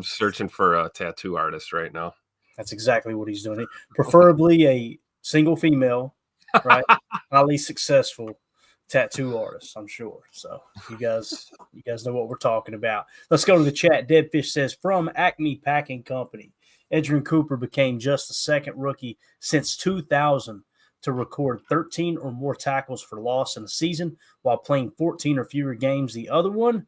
searching for a tattoo artist right now. That's exactly what he's doing. Preferably a single female, right? Highly successful tattoo artist, I'm sure. So you guys know what we're talking about. Let's go to the chat. Deadfish says, from Acme Packing Company, Edgerrin Cooper became just the second rookie since 2000 to record 13 or more tackles for loss in a season while playing 14 or fewer games. The other one,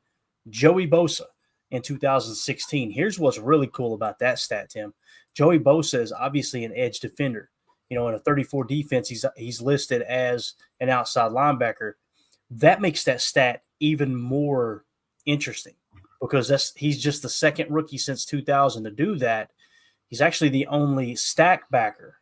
Joey Bosa in 2016. Here's what's really cool about that stat, Tim. Joey Bosa is obviously an edge defender. In a 34 defense, he's listed as an outside linebacker. That makes that stat even more interesting because he's just the second rookie since 2000 to do that. He's actually the only stack backer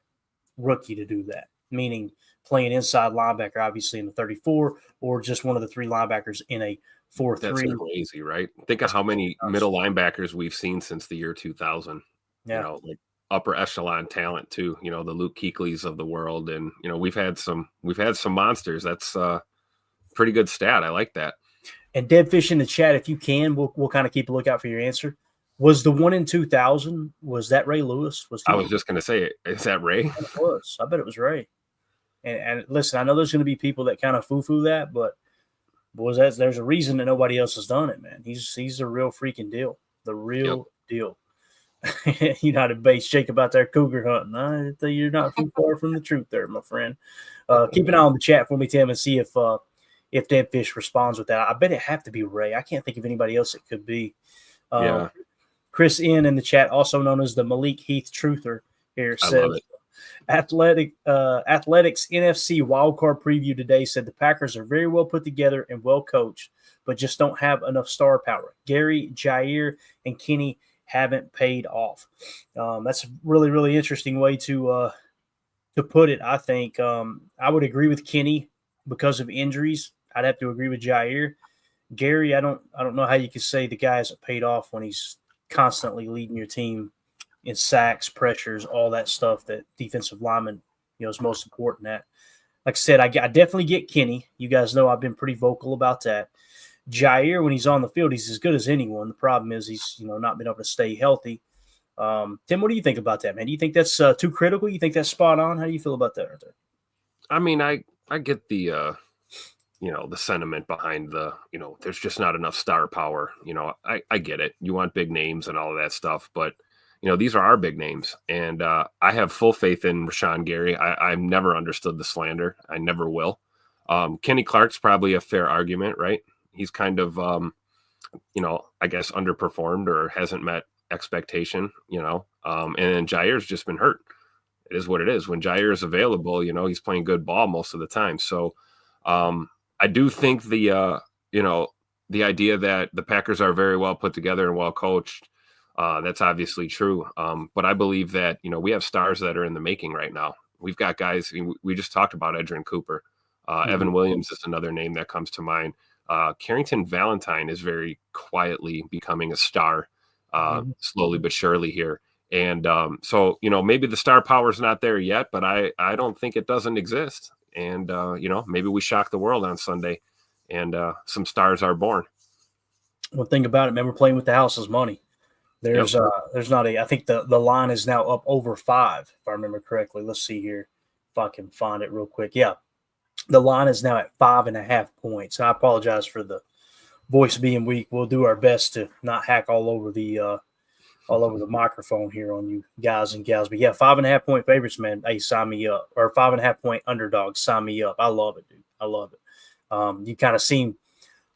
rookie to do that, meaning playing inside linebacker, obviously in the 34, or just one of the three linebackers in a 4-3. That's crazy, right? Think of how many middle linebackers we've seen since the year 2000. Yeah. Like upper echelon talent too. The Luke Kuechly's of the world, and we've had some monsters. That's a pretty good stat. I like that. And Deadfish in the chat, if you can, we'll kind of keep a lookout for your answer. Was the one in 2000? Was that Ray Lewis? I was just going to say, is that Ray? It was. I bet it was Ray. And listen, I know there's going to be people that kind of foo-foo that, but boys, there's a reason that nobody else has done it, man. He's a real freaking deal. The real deal. United Base, Jacob out there cougar hunting. You're not too far from the truth there, my friend. Keep an eye on the chat for me, Tim, and see if Deadfish responds with that. I bet it have to be Ray. I can't think of anybody else it could be. Chris N in the chat, also known as the Malik Heath Truther, here says Athletics NFC wildcard preview today said the Packers are very well put together and well coached, but just don't have enough star power. Gary, Jair, and Kenny haven't paid off. That's a really, really interesting way to put it. I think I would agree with Kenny because of injuries. I'd have to agree with Jair. Gary, I don't know how you could say the guy hasn't paid off when he's constantly leading your team in sacks, pressures, all that stuff that defensive lineman, is most important at. Like I said, I definitely get Kenny. You guys know I've been pretty vocal about that. Jair, when he's on the field, he's as good as anyone. The problem is he's not been able to stay healthy. Tim, what do you think about that, man? Do you think that's too critical? You think that's spot on? How do you feel about that right there? I mean, I get the the sentiment behind there's just not enough star power. I get it. You want big names and all of that stuff, but these are our big names, and I have full faith in Rashawn Gary. I've never understood the slander. I never will. Kenny Clark's probably a fair argument, right? He's kind of, I guess underperformed or hasn't met expectation, and Jair's just been hurt. It is what it is. When Jair is available, he's playing good ball most of the time. So I do think the idea that the Packers are very well put together and well coached, that's obviously true. But I believe that, we have stars that are in the making right now. We've got guys, we just talked about Edgerrin Cooper. Evan Williams is another name that comes to mind. Carrington Valentine is very quietly becoming a star, slowly but surely here. And so, maybe the star power is not there yet, but I don't think it doesn't exist. And, maybe we shock the world on Sunday and some stars are born. One thing about it, man, we're playing with the house's money. There's not I think the line is now up over 5, if I remember correctly. Let's see here if I can find it real quick. Yeah. The line is now at 5.5 points. I apologize for the voice being weak. We'll do our best to not hack all over the microphone here on you guys and gals. But yeah, 5.5 point favorites, man. Hey, sign me up. Or 5.5 point underdogs, sign me up. I love it, dude. I love it. You kind of seen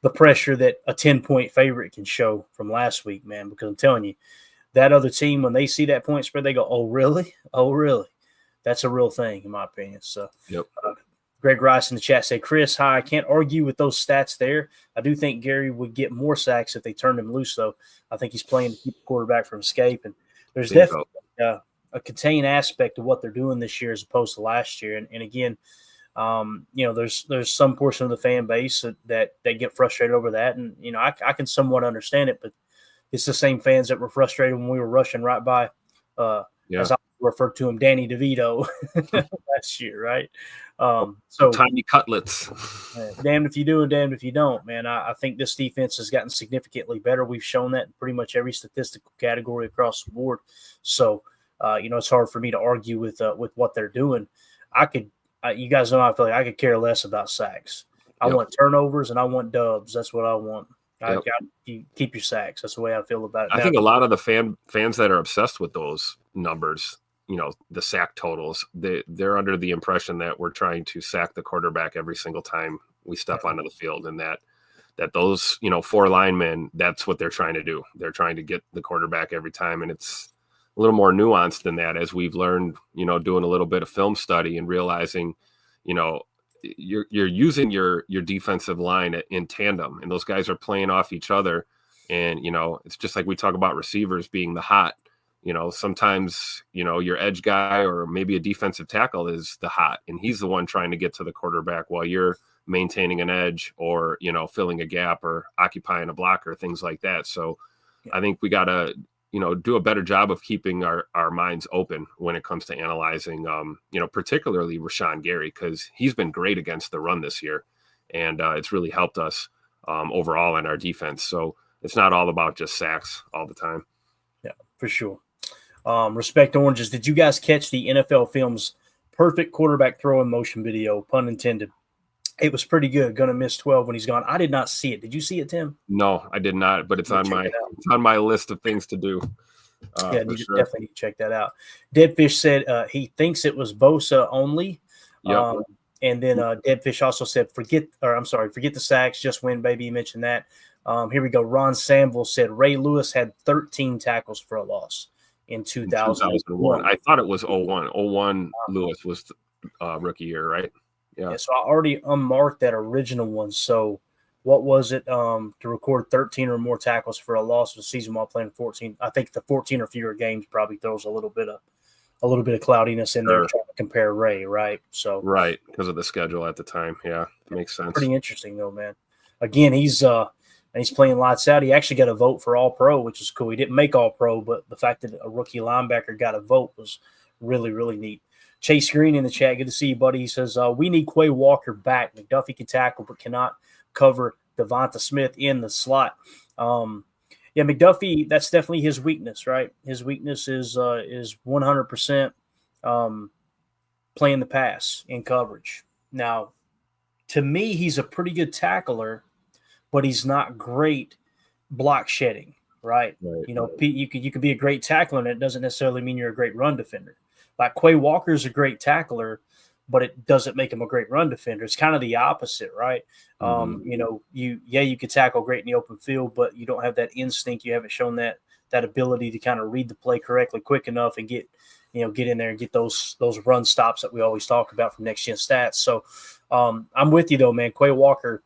the pressure that a 10-point favorite can show from last week, man, because I'm telling you, that other team, when they see that point spread, they go, oh, really? Oh, really? That's a real thing, in my opinion. So, Greg Rice in the chat said, Chris, hi, I can't argue with those stats there. I do think Gary would get more sacks if they turned him loose, though. I think he's playing to keep the quarterback from escape. And there's definitely a contained aspect of what they're doing this year as opposed to last year. And again, there's some portion of the fan base that get frustrated over that. And, I can somewhat understand it, but it's the same fans that were frustrated when we were rushing right by as referred to him Danny DeVito last year, right? So Tiny cutlets. damned if you do and damned if you don't, man. I think this defense has gotten significantly better. We've shown that in pretty much every statistical category across the board. So, it's hard for me to argue with what they're doing. You guys know, I feel like I could care less about sacks. I want turnovers and I want dubs. That's what I want. You keep your sacks. That's the way I feel about it. I think a lot of the fans that are obsessed with those numbers, the sack totals, they're under the impression that we're trying to sack the quarterback every single time we step onto the field, and that those, 4 linemen, that's what they're trying to do. They're trying to get the quarterback every time, and it's a little more nuanced than that, as we've learned, doing a little bit of film study and realizing, you're using your defensive line in tandem, and those guys are playing off each other. And, it's just like we talk about receivers being the hot, sometimes, your edge guy or maybe a defensive tackle is the hot, and he's the one trying to get to the quarterback while you're maintaining an edge or, filling a gap or occupying a blocker, things like that. So I think we got to, do a better job of keeping our minds open when it comes to analyzing, particularly Rashawn Gary, because he's been great against the run this year, and it's really helped us overall in our defense. So it's not all about just sacks all the time. Yeah, for sure. Respect Oranges. Did you guys catch the NFL Films perfect quarterback throw in motion video, pun intended? It was pretty good. Going to miss 12 when he's gone. I did not see it. Did you see it, Tim? No, I did not, but it's on my list of things to do. Definitely need to check that out. Deadfish said he thinks it was Bosa only. Yep. And then Deadfish also said, forget the sacks, just win, baby. You mentioned that. Here we go. Ron Samville said Ray Lewis had 13 tackles for a loss in 2001. I thought it was 01. 01 Lewis was rookie year, right? Yeah. So I already unmarked that original one. So what was it to record 13 or more tackles for a loss of the season while playing 14? I think the 14 or fewer games probably throws a little bit of cloudiness in there trying to compare Ray, right? So right, because of the schedule at the time. Yeah, makes sense. Pretty interesting though, man. Again, he's playing lights out. He actually got a vote for All Pro, which is cool. He didn't make All Pro, but the fact that a rookie linebacker got a vote was really, really neat. Chase Green in the chat. Good to see you, buddy. He says, we need Quay Walker back. McDuffie can tackle but cannot cover Devonta Smith in the slot. McDuffie, that's definitely his weakness, right? His weakness is 100% playing the pass in coverage. Now, to me, he's a pretty good tackler, but he's not great block shedding, right? You can be a great tackler, and it doesn't necessarily mean you're a great run defender. Like Quay Walker's a great tackler, but it doesn't make him a great run defender. It's kind of the opposite, right? You could tackle great in the open field, but you don't have that instinct. You haven't shown that ability to kind of read the play correctly quick enough and get in there and get those run stops that we always talk about from Next Gen Stats. So I'm with you though, man. Quay Walker,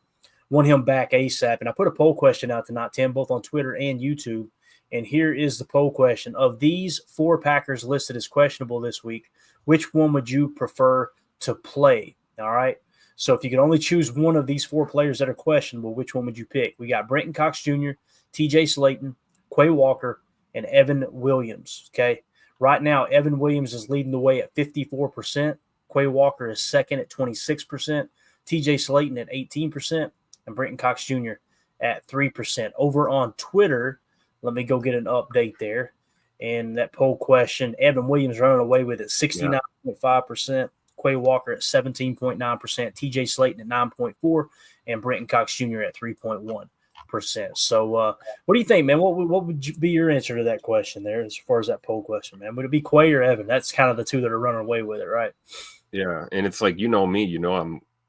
want him back ASAP. And I put a poll question out tonight, Tim, both on Twitter and YouTube. And here is the poll question. Of these 4 Packers listed as questionable this week, which one would you prefer to play? All right. So if you could only choose one of these 4 players that are questionable, which one would you pick? We got Brenton Cox Jr., TJ Slayton, Quay Walker, and Evan Williams. Okay. Right now, Evan Williams is leading the way at 54%. Quay Walker is second at 26%. TJ Slayton at 18%. And Brenton Cox Jr. at 3%. Over on Twitter, let me go get an update there. And that poll question, Evan Williams running away with it, 69.5%. Quay Walker at 17.9%. TJ Slayton at 9.4%. And Brenton Cox Jr. at 3.1%. So what do you think, man? What would be your answer to that question there as far as that poll question, man? Would it be Quay or Evan? That's kind of the two that are running away with it, right? Yeah, and it's like, me,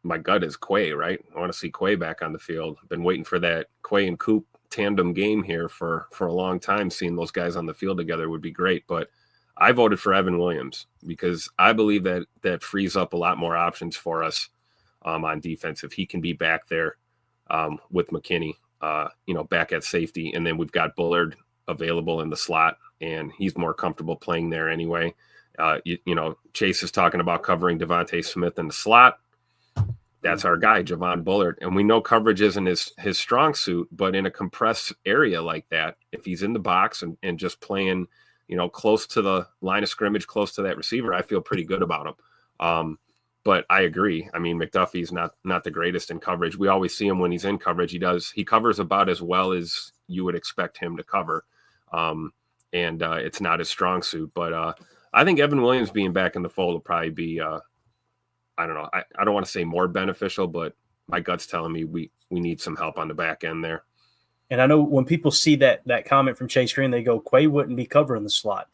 my gut is Quay, right? I want to see Quay back on the field. I've been waiting for that Quay and Coop tandem game here for a long time. Seeing those guys on the field together would be great, but I voted for Evan Williams because I believe that frees up a lot more options for us on defense if he can be back there with McKinney, back at safety, and then we've got Bullard available in the slot, and he's more comfortable playing there anyway. Chase is talking about covering Devonta Smith in the slot. That's our guy, Javon Bullard. And we know coverage isn't his strong suit, but in a compressed area like that, if he's in the box and just playing, close to the line of scrimmage, close to that receiver, I feel pretty good about him. But I agree. I mean, McDuffie's not the greatest in coverage. We always see him when he's in coverage. He covers about as well as you would expect him to cover. And it's not his strong suit. But I think Evan Williams being back in the fold will probably be, I don't know. I don't want to say more beneficial, but my gut's telling me we need some help on the back end there. And I know when people see that comment from Chase Green, they go, Quay wouldn't be covering the slot.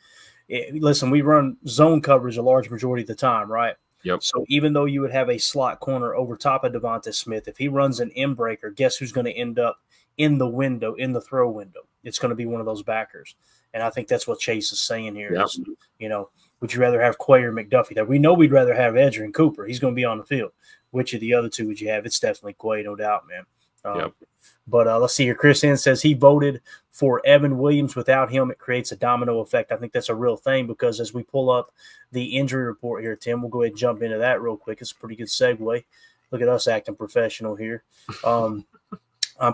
Listen, we run zone coverage a large majority of the time, right? Yep. So even though you would have a slot corner over top of Devonta Smith, if he runs an in breaker, guess who's going to end up in the window, in the throw window? It's going to be one of those backers. And I think that's what Chase is saying here. Yep. Is, would you rather have Quay or McDuffie there? We know we'd rather have Edger and Cooper. He's going to be on the field. Which of the other two would you have? It's definitely Quay, no doubt, man. Yep. But let's see here. Chris N says he voted for Evan Williams. Without him, it creates a domino effect. I think that's a real thing because as we pull up the injury report here, Tim, we'll go ahead and jump into that real quick. It's a pretty good segue. Look at us acting professional here. I'm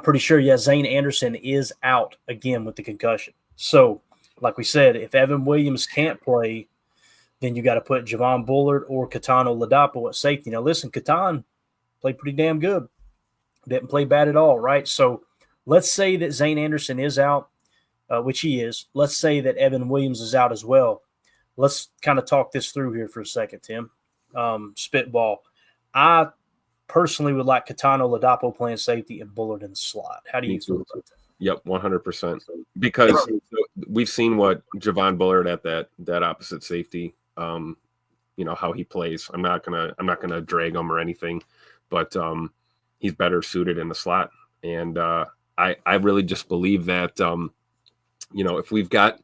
pretty sure, Zane Anderson is out again with the concussion. So, like we said, if Evan Williams can't play, then you got to put Javon Bullard or Katano Ladapo at safety. Now, listen, Katan played pretty damn good. Didn't play bad at all, right? So let's say that Zane Anderson is out, which he is. Let's say that Evan Williams is out as well. Let's kind of talk this through here for a second, Tim. Spitball. I personally would like Katano Ladapo playing safety and Bullard in the slot. How do you feel about that? Yep, 100%. Because we've seen what Javon Bullard at that opposite safety, how he plays. I'm not gonna drag him or anything, but he's better suited in the slot. And I really just believe that if we've got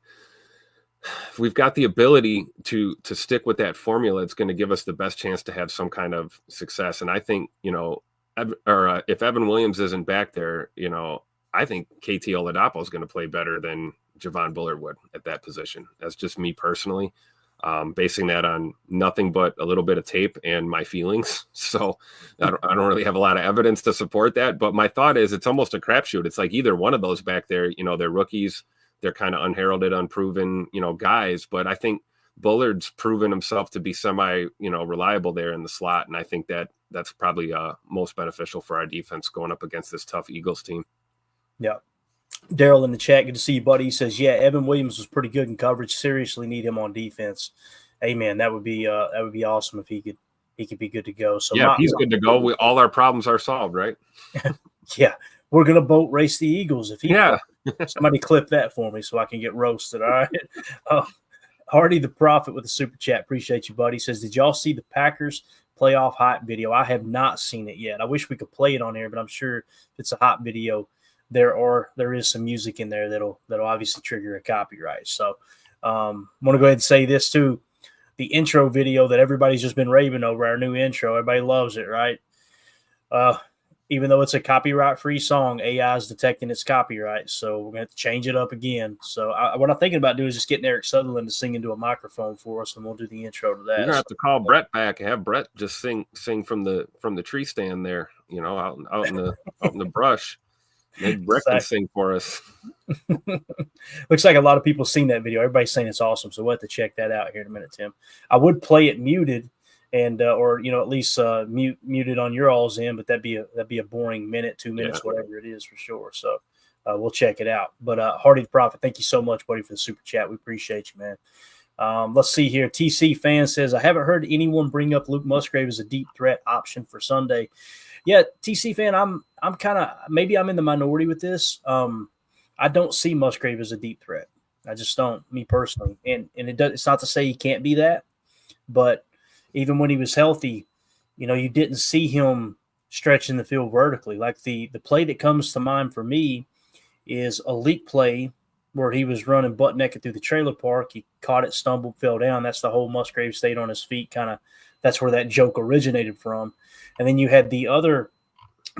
the ability to stick with that formula, it's going to give us the best chance to have some kind of success. And I think if Evan Williams isn't back there, I think KT Oladapo is going to play better than Javon Bullard would at that position. That's just me personally, basing that on nothing but a little bit of tape and my feelings. So I don't really have a lot of evidence to support that. But my thought is it's almost a crapshoot. It's like either one of those back there, they're rookies, they're kind of unheralded, unproven, guys. But I think Bullard's proven himself to be semi, reliable there in the slot. And I think that's probably most beneficial for our defense going up against this tough Eagles team. Yeah. Daryl in the chat, good to see you, buddy. He says, Evan Williams was pretty good in coverage. Seriously need him on defense. Amen. That would be awesome if he could be good to go. So if he's good to go, all our problems are solved, right? Yeah. We're gonna boat race the Eagles if he somebody clip that for me so I can get roasted. All right. Hardy the Prophet with the super chat. Appreciate you, buddy. He says, did y'all see the Packers playoff hype video? I have not seen it yet. I wish we could play it on air, but I'm sure if it's a hot video, there is some music in there that'll obviously trigger a copyright. So I want to go ahead and say this too. The intro video that everybody's just been raving over, our new intro, everybody loves it, right? Even though it's a copyright-free song, AI is detecting its copyright, so we're going to have to change it up again. So what I'm thinking about doing is just getting Eric Sutherland to sing into a microphone for us, and we'll do the intro to that. You're going to have to call Brett back and have Brett just sing from the tree stand there, out in the brush. Maybe Brett can sing for us. Looks like a lot of people seen that video. Everybody's saying it's awesome, so we'll have to check that out here in a minute, Tim. I would play it muted, and or at least muted on your all's end, but that'd be a boring minute, 2 minutes, whatever it is for sure. So we'll check it out. But Hardy the Prophet, thank you so much, buddy, for the super chat. We appreciate you, man. Let's see here. TC fan says, I haven't heard anyone bring up Luke Musgrave as a deep threat option for Sunday. Yeah, TC fan, I'm kind of maybe I'm in the minority with this. I don't see Musgrave as a deep threat. I just don't, me personally. And it's not to say he can't be that, but even when he was healthy, you didn't see him stretching the field vertically. Like the play that comes to mind for me is a leak play where he was running butt naked through the trailer park. He caught it, stumbled, fell down. That's the whole Musgrave stayed on his feet. That's where that joke originated from. And then you had the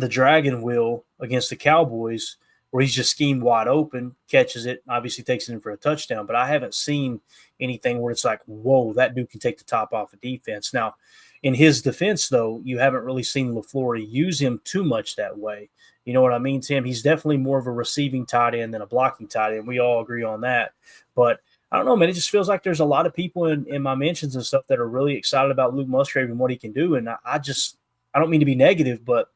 dragon wheel against the Cowboys where he's just schemed wide open, catches it, obviously takes it in for a touchdown. But I haven't seen anything where it's like, whoa, that dude can take the top off of defense. Now, in his defense, though, you haven't really seen LaFleur use him too much that way. You know what I mean, Tim? He's definitely more of a receiving tight end than a blocking tight end. We all agree on that. But I don't know, man. It just feels like there's a lot of people in my mentions and stuff that are really excited about Luke Musgrave and what he can do. And I don't mean to be negative, but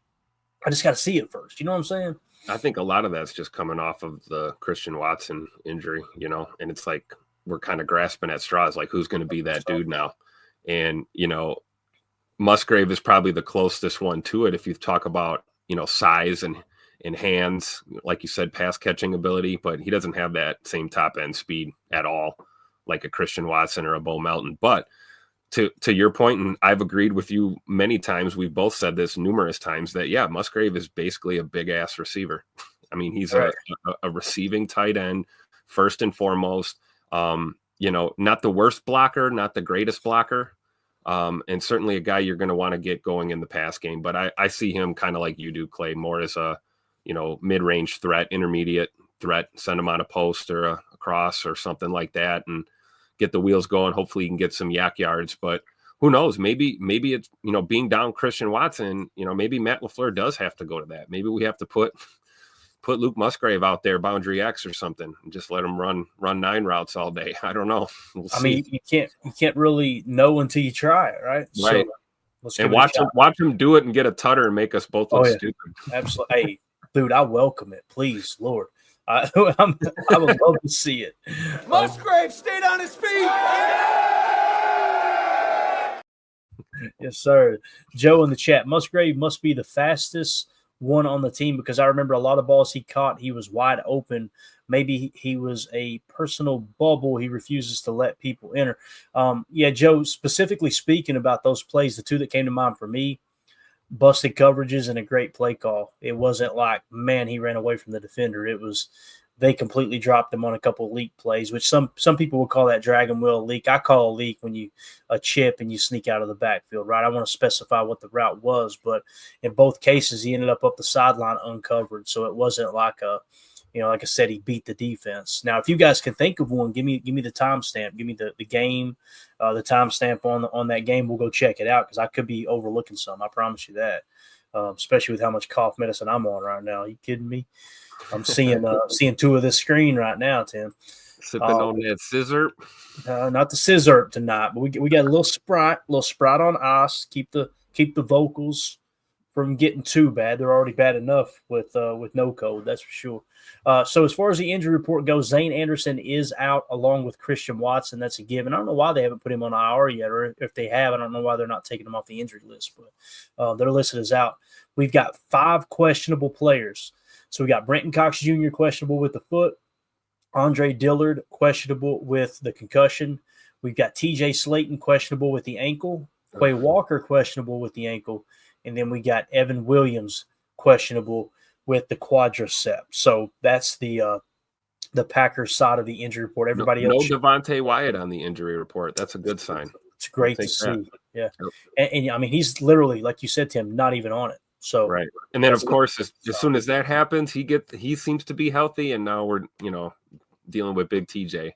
I just got to see it first. You know what I'm saying? I think a lot of that's just coming off of the Christian Watson injury, and it's like we're kind of grasping at straws, like who's going to be that dude now? And, Musgrave is probably the closest one to it if you talk about, size and hands, like you said, pass catching ability, but he doesn't have that same top end speed at all, like a Christian Watson or a Bo Melton. But to your point, and I've agreed with you many times, we've both said this numerous times, that, yeah, Musgrave is basically a big-ass receiver. I mean, he's a receiving tight end, first and foremost. Not the worst blocker, not the greatest blocker, and certainly a guy you're going to want to get going in the pass game. But I see him kind of like you do, Clay, more as a, mid-range threat, intermediate threat, send him on a post or a cross or something like that, and get the wheels going. Hopefully you can get some yak yards, but who knows? Maybe it's, being down Christian Watson, maybe Matt LaFleur does have to go to that. Maybe we have to put Luke Musgrave out there, boundary X or something, and just let him run 9 routes all day. I don't know. We'll see. I mean, you can't really know until you try it, right? Right. So, and watch him do it and get a tutter and make us both look stupid. Absolutely. Hey, dude, I welcome it. Please, Lord. I would love to see it. Musgrave stayed on his feet. Yes, sir. Joe in the chat. Musgrave must be the fastest one on the team, because I remember a lot of balls he caught, he was wide open. Maybe he was a personal bubble. He refuses to let people enter. Yeah, Joe, specifically speaking about those plays, the two that came to mind for me, busted coverages and a great play call. It wasn't like, man, he ran away from the defender. It was they completely dropped him on a couple of leak plays, which some people would call that dragon wheel leak. I call a leak when you a chip and you sneak out of the backfield, right? I want to specify what the route was, but in both cases, he ended up the sideline uncovered. So it wasn't like like I said, he beat the defense. Now, if you guys can think of one, give me the timestamp, give me the game, the timestamp on that game. We'll go check it out, because I could be overlooking some. I promise you that, especially with how much cough medicine I'm on right now. Are you kidding me? I'm seeing two of this screen right now, Tim. Sipping on that scissor. Not the scissor tonight, but we got a little Sprite on ice. Keep the vocals from getting too bad. They're already bad enough with no code, that's for sure. So as far as the injury report goes, Zane Anderson is out along with Christian Watson. That's a given. I don't know why they haven't put him on IR yet, or if they have, I don't know why they're not taking him off the injury list, but they're listed as out. We've got 5 questionable players. So we got Brenton Cox Jr. questionable with the foot, Andre Dillard questionable with the concussion. We've got TJ Slayton questionable with the ankle, Quay Walker questionable with the ankle, and then we got Evan Williams questionable with the quadricep. So that's the Packers side of the injury report. Everybody else. No Devontae Wyatt on the injury report. That's a good sign. It's great to see. Yeah. And I mean, he's literally, like you said, Tim, not even on it. So right. And then of course, as soon as that happens, he seems to be healthy, and now we're, dealing with big TJ.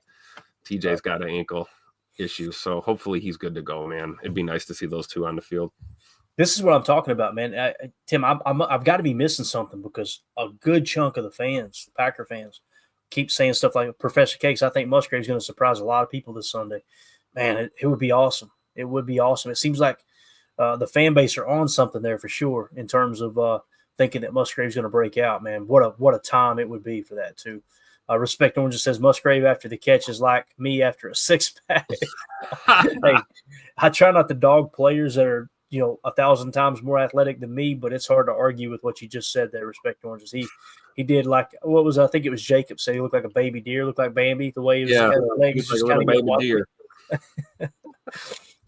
TJ's got an ankle issue. So hopefully he's good to go, man. It'd be nice to see those two on the field. This is what I'm talking about, man. Tim, I've got to be missing something, because a good chunk of the fans, Packer fans, keep saying stuff like Professor Cakes. I think Musgrave's going to surprise a lot of people this Sunday. Man, it would be awesome. It would be awesome. It seems like the fan base are on something there for sure in terms of thinking that Musgrave's going to break out, man. What a time it would be for that too. Respect Orange says Musgrave after the catch is like me after a 6-pack. Hey, I try not to dog players that are 1,000 times more athletic than me, but it's hard to argue with what you just said there. Respect Oranges. He did like I think it was Jacob said he looked like a baby deer, looked like Bambi the way he was. Legs just kind of baby deer.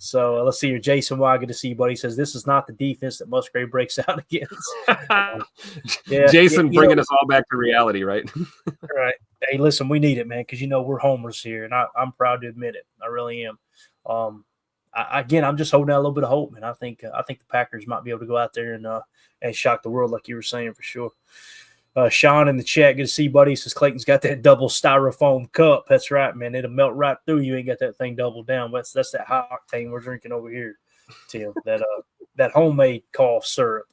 So let's see here. Jason Y, good to see you, buddy. Says this is not the defense that Musgrave breaks out against. Jason bringing us all back to reality, right? Right. Hey, listen, we need it, man, because we're homers here, and I'm proud to admit it. I really am. I'm just holding out a little bit of hope, man. I think the Packers might be able to go out there and shock the world, like you were saying, for sure. Sean in the chat, good to see you, buddy. Says Clayton's got that double styrofoam cup. That's right, man. It'll melt right through. You ain't got that thing doubled down. That's that high octane we're drinking over here, Tim. That homemade cough syrup.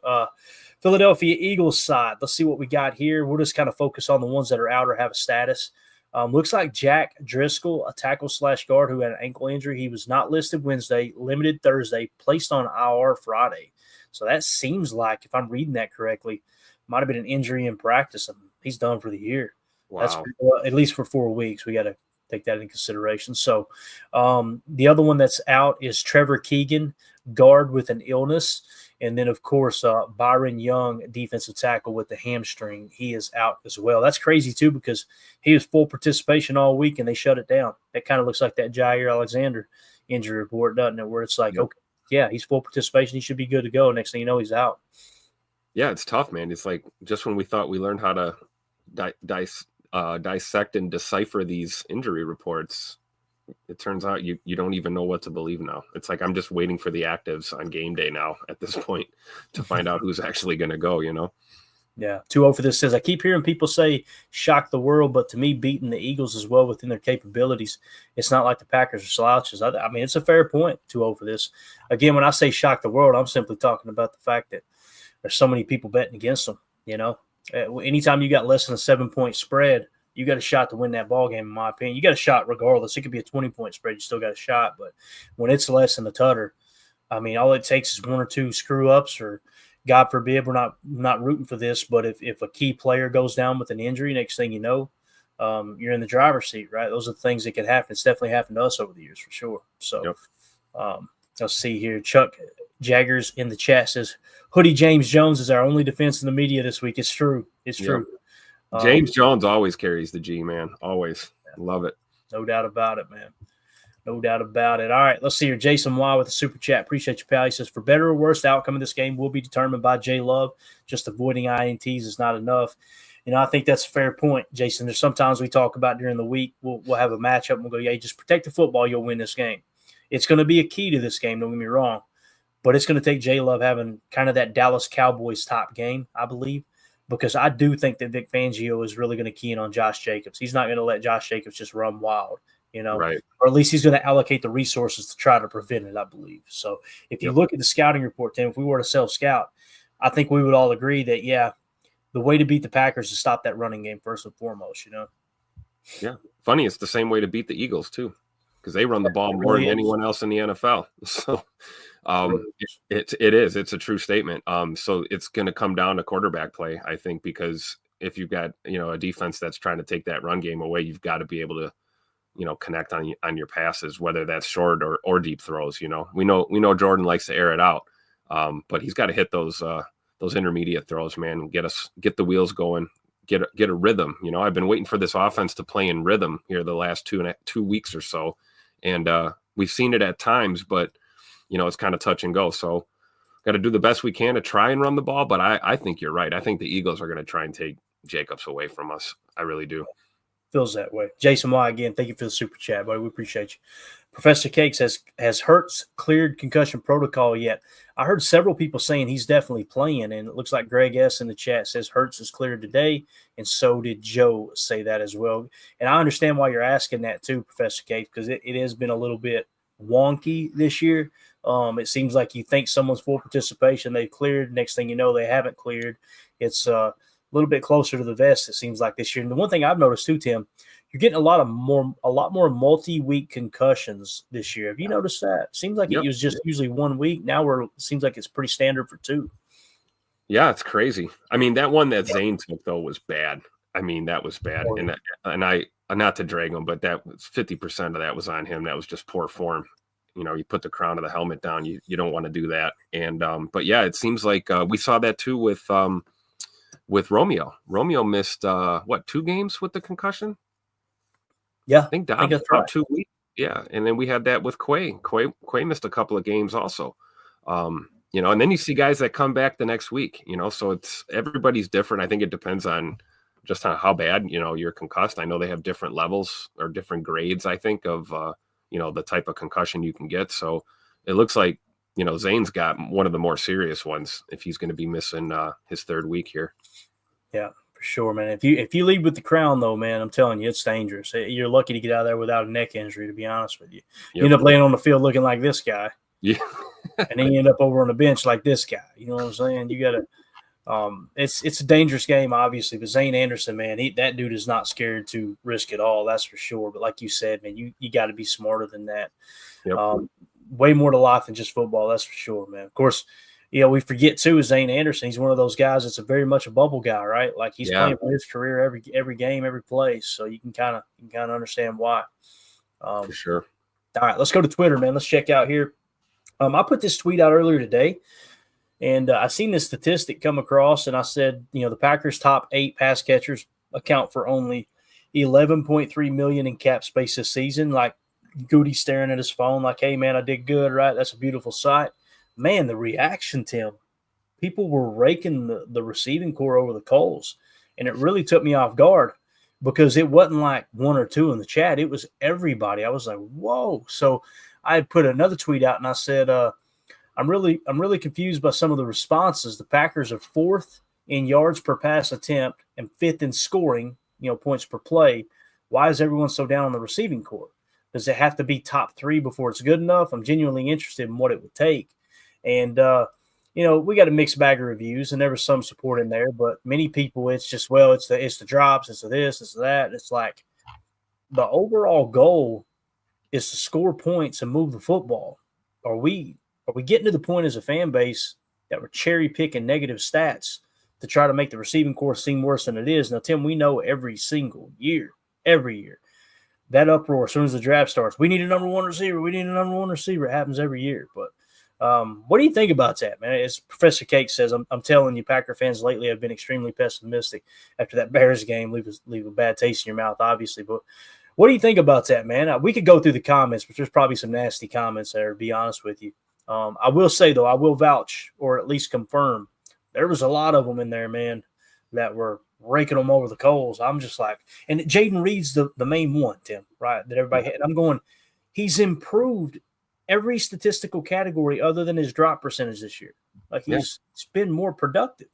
Philadelphia Eagles side. Let's see what we got here. We'll just kind of focus on the ones that are out or have a status. Looks like Jack Driscoll, a tackle / guard who had an ankle injury. He was not listed Wednesday, limited Thursday, placed on IR Friday. So that seems like, if I'm reading that correctly, might have been an injury in practice. And he's done for the year. Wow. That's at least for 4 weeks. We got to take that into consideration. So the other one that's out is Trevor Keegan, guard with an illness. And then, of course, Byron Young, defensive tackle with the hamstring. He is out as well. That's crazy, too, because he was full participation all week, and they shut it down. That kind of looks like that Jair Alexander injury report, doesn't it, where it's like, okay, yeah, he's full participation. He should be good to go. Next thing you know, he's out. Yeah, it's tough, man. It's like just when we thought we learned how to dissect and decipher these injury reports, it turns out you don't even know what to believe now. It's like I'm just waiting for the actives on game day now at this point to find out who's actually going to go, Yeah, 2-0 for this says, I keep hearing people say shock the world, but to me, beating the Eagles as well within their capabilities, it's not like the Packers are slouches. I mean, it's a fair point, 2-0 for this. Again, when I say shock the world, I'm simply talking about the fact that there's so many people betting against them, Anytime you got less than a 7-point spread, you got a shot to win that ball game, in my opinion. You got a shot regardless. It could be a 20-point spread. You still got a shot. But when it's less than a tutter, I mean, all it takes is 1 or 2 screw-ups, or God forbid, we're not rooting for this, but if a key player goes down with an injury, next thing you know, you're in the driver's seat, right? Those are the things that can happen. It's definitely happened to us over the years for sure. So let's see here. Chuck Jaggers in the chat says, Hoodie James Jones is our only defense in the media this week. It's true. It's true. James Jones always carries the G, man. Always. Love it. No doubt about it, man. No doubt about it. All right, let's see here. Jason Y with a super chat. Appreciate you, pal. He says, for better or worse, the outcome of this game will be determined by J Love. Just avoiding INTs is not enough. I think that's a fair point, Jason. There's sometimes we talk about during the week, we'll have a matchup and we'll go, yeah, just protect the football, you'll win this game. It's going to be a key to this game, don't get me wrong. But it's going to take J Love having kind of that Dallas Cowboys top game, I believe. Because I do think that Vic Fangio is really going to key in on Josh Jacobs. He's not going to let Josh Jacobs just run wild, right? Or at least he's going to allocate the resources to try to prevent it, I believe. So if you look at the scouting report, Tim, if we were to self-scout, I think we would all agree that, yeah, the way to beat the Packers is to stop that running game first and foremost, Yeah. Funny, it's the same way to beat the Eagles, too, because they run the ball more than anyone else in the NFL. So it is. It's a true statement. So it's going to come down to quarterback play, I think, because if you've got, a defense that's trying to take that run game away, you've got to be able to, connect on your passes, whether that's short or deep throws. We know Jordan likes to air it out, but he's got to hit those intermediate throws, man, and get the wheels going, get a rhythm. I've been waiting for this offense to play in rhythm here the last 2 weeks or so, and we've seen it at times, but it's kind of touch and go. So got to do the best we can to try and run the ball. But I think you're right. I think the Eagles are going to try and take Jacobs away from us. I really do. Feels that way. Jason Y, again, thank you for the super chat, buddy. We appreciate you. Professor Cakes has Hurts cleared concussion protocol yet? I heard several people saying he's definitely playing, and it looks like Greg S. in the chat says Hurts is cleared today, and so did Joe say that as well. And I understand why you're asking that too, Professor Cakes, because it has been a little bit wonky this year. It seems like you think someone's full participation, they've cleared. Next thing you know, they haven't cleared. It's a little bit closer to the vest, it seems like, this year. And the one thing I've noticed too, Tim, you're getting a lot more multi-week concussions this year. Have you noticed that? Seems like it was just usually 1 week. Now it seems like it's pretty standard for 2. Yeah, it's crazy. I mean, that one that Zane took though was bad. I mean, that was bad. And I not to drag him, but that was 50% of that was on him. That was just poor form. You put the crown of the helmet down. You don't want to do that. And but yeah, it seems like we saw that too with Romeo. Romeo missed 2 games with the concussion? Yeah, I think that's right. 2 weeks. Yeah, and then we had that with Quay. Quay missed a couple of games also. And then you see guys that come back the next week. So it's everybody's different. I think it depends on just how bad you're concussed. I know they have different levels or different grades, I think, of the type of concussion you can get. So it looks like Zane's got one of the more serious ones if he's going to be missing his 3rd week here. Yeah, for sure, man. If you lead with the crown, though, man, I'm telling you, it's dangerous. You're lucky to get out of there without a neck injury, to be honest with you. You end up laying on the field looking like this guy. Yeah. And then you end up over on the bench like this guy. You know what I'm saying? You got to It's a dangerous game, obviously, but Zane Anderson, man, that dude is not scared to risk it all. That's for sure. But like you said, man, you got to be smarter than that. Yep. Way more to life than just football. That's for sure, man. Of course, we forget too is Zane Anderson. He's one of those guys that's very much a bubble guy, right? Like he's playing for his career every game, every play. So you can kind of understand why. For sure. All right, let's go to Twitter, man. Let's check out here. I put this tweet out earlier today, and I seen this statistic come across, and I said, the Packers' top 8 pass catchers account for only $11.3 million in cap space this season. Like Goody staring at his phone, like, "Hey, man, I did good, right? That's a beautiful sight." Man, the reaction, Tim. People were raking the receiving core over the coals, and it really took me off guard because it wasn't like one or two in the chat. It was everybody. I was like, whoa. So I had put another tweet out, and I said, I'm really confused by some of the responses. The Packers are 4th in yards per pass attempt and 5th in scoring, points per play. Why is everyone so down on the receiving core? Does it have to be top 3 before it's good enough? I'm genuinely interested in what it would take. And, we got a mixed bag of reviews, and there was some support in there, but many people, it's just, it's the drops, it's the this, it's that. It's like the overall goal is to score points and move the football. Are we getting to the point as a fan base that we're cherry picking negative stats to try to make the receiving core seem worse than it is? Now, Tim, we know every year, that uproar as soon as the draft starts, we need a number 1 receiver. We need a number 1 receiver. It happens every year. But what do you think about that, man? As Professor Cake says, I'm telling you, Packer fans lately have been extremely pessimistic after that Bears game. Leave a bad taste in your mouth, obviously. But what do you think about that, man? We could go through the comments, but there's probably some nasty comments there, to be honest with you. I will say, though, I will vouch or at least confirm there was a lot of them in there, man, that were raking them over the coals. I'm just like, and Jaden Reed's the main one, Tim, right, that everybody had. And I'm going, he's improved every statistical category other than his drop percentage this year. Like he's been more productive.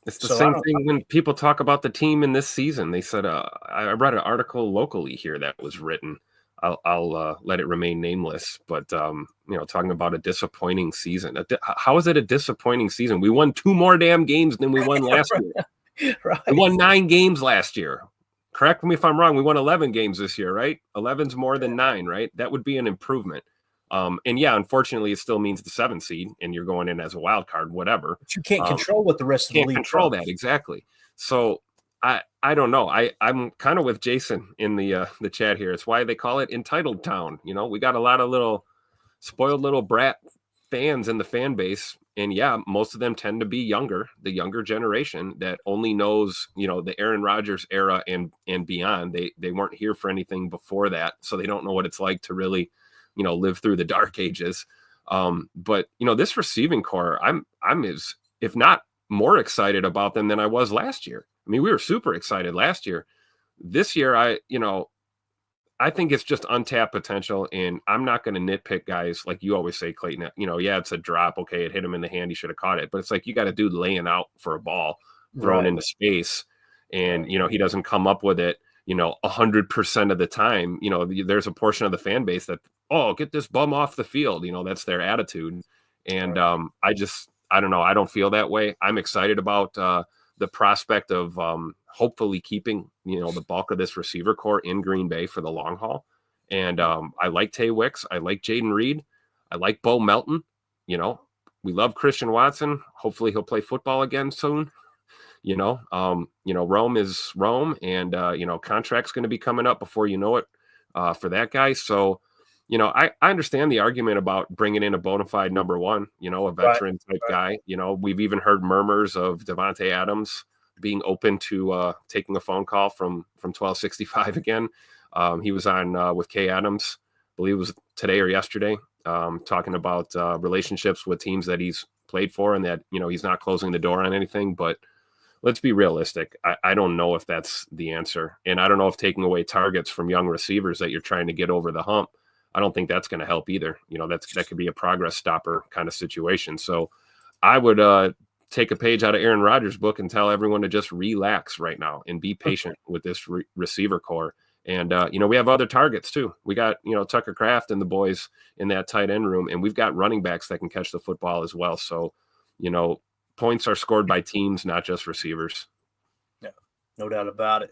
It's the same thing when people talk about the team in this season. They said, I read an article locally here that was written. I'll let it remain nameless, but talking about a disappointing season. How is it a disappointing season? We won 2 more damn games than we won last year. Right. We won 9 games last year. Correct me if I'm wrong. We won 11 games this year, right? 11's more than 9, right? That would be an improvement. And yeah, unfortunately, it still means the 7th seed, and you're going in as a wild card, whatever. But you can't control what the rest of the league control that, exactly. So I don't know. I'm kind of with Jason in the chat here. It's why they call it Entitled Town. We got a lot of little spoiled little brat fans in the fan base, and yeah, most of them tend to be the younger generation that only knows the Aaron Rodgers era and beyond. They weren't here for anything before that, so they don't know what it's like to really live through the dark ages. But this receiving core, I'm as, if not more excited about them than I was last year. I mean, we were super excited last year. This year, I think it's just untapped potential, and I'm not going to nitpick guys like you always say, Clayton. Yeah, it's a drop. Okay, it hit him in the hand. He should have caught it. But it's like you got a dude laying out for a ball thrown into space, and he doesn't come up with it 100% of the time. There's a portion of the fan base that, get this bum off the field. That's their attitude. And I don't know. I don't feel that way. I'm excited about the prospect of hopefully keeping, the bulk of this receiver core in Green Bay for the long haul. And I like Tay Wicks. I like Jaden Reed. I like Bo Melton. We love Christian Watson. Hopefully he'll play football again soon. Rome is Rome, and contract's going to be coming up before you know it for that guy. So, I understand the argument about bringing in a bona fide number 1, a veteran type guy. We've even heard murmurs of Devontae Adams being open to taking a phone call from 1265 again. He was on with Kay Adams, I believe it was today or yesterday, talking about relationships with teams that he's played for, and that he's not closing the door on anything. But let's be realistic. I don't know if that's the answer. And I don't know if taking away targets from young receivers that you're trying to get over the hump, I don't think that's going to help either. That could be a progress stopper kind of situation. So I would take a page out of Aaron Rodgers' book and tell everyone to just relax right now and be patient with this receiver core. And, we have other targets too. We got, Tucker Kraft and the boys in that tight end room, and we've got running backs that can catch the football as well. So, points are scored by teams, not just receivers. No doubt about it.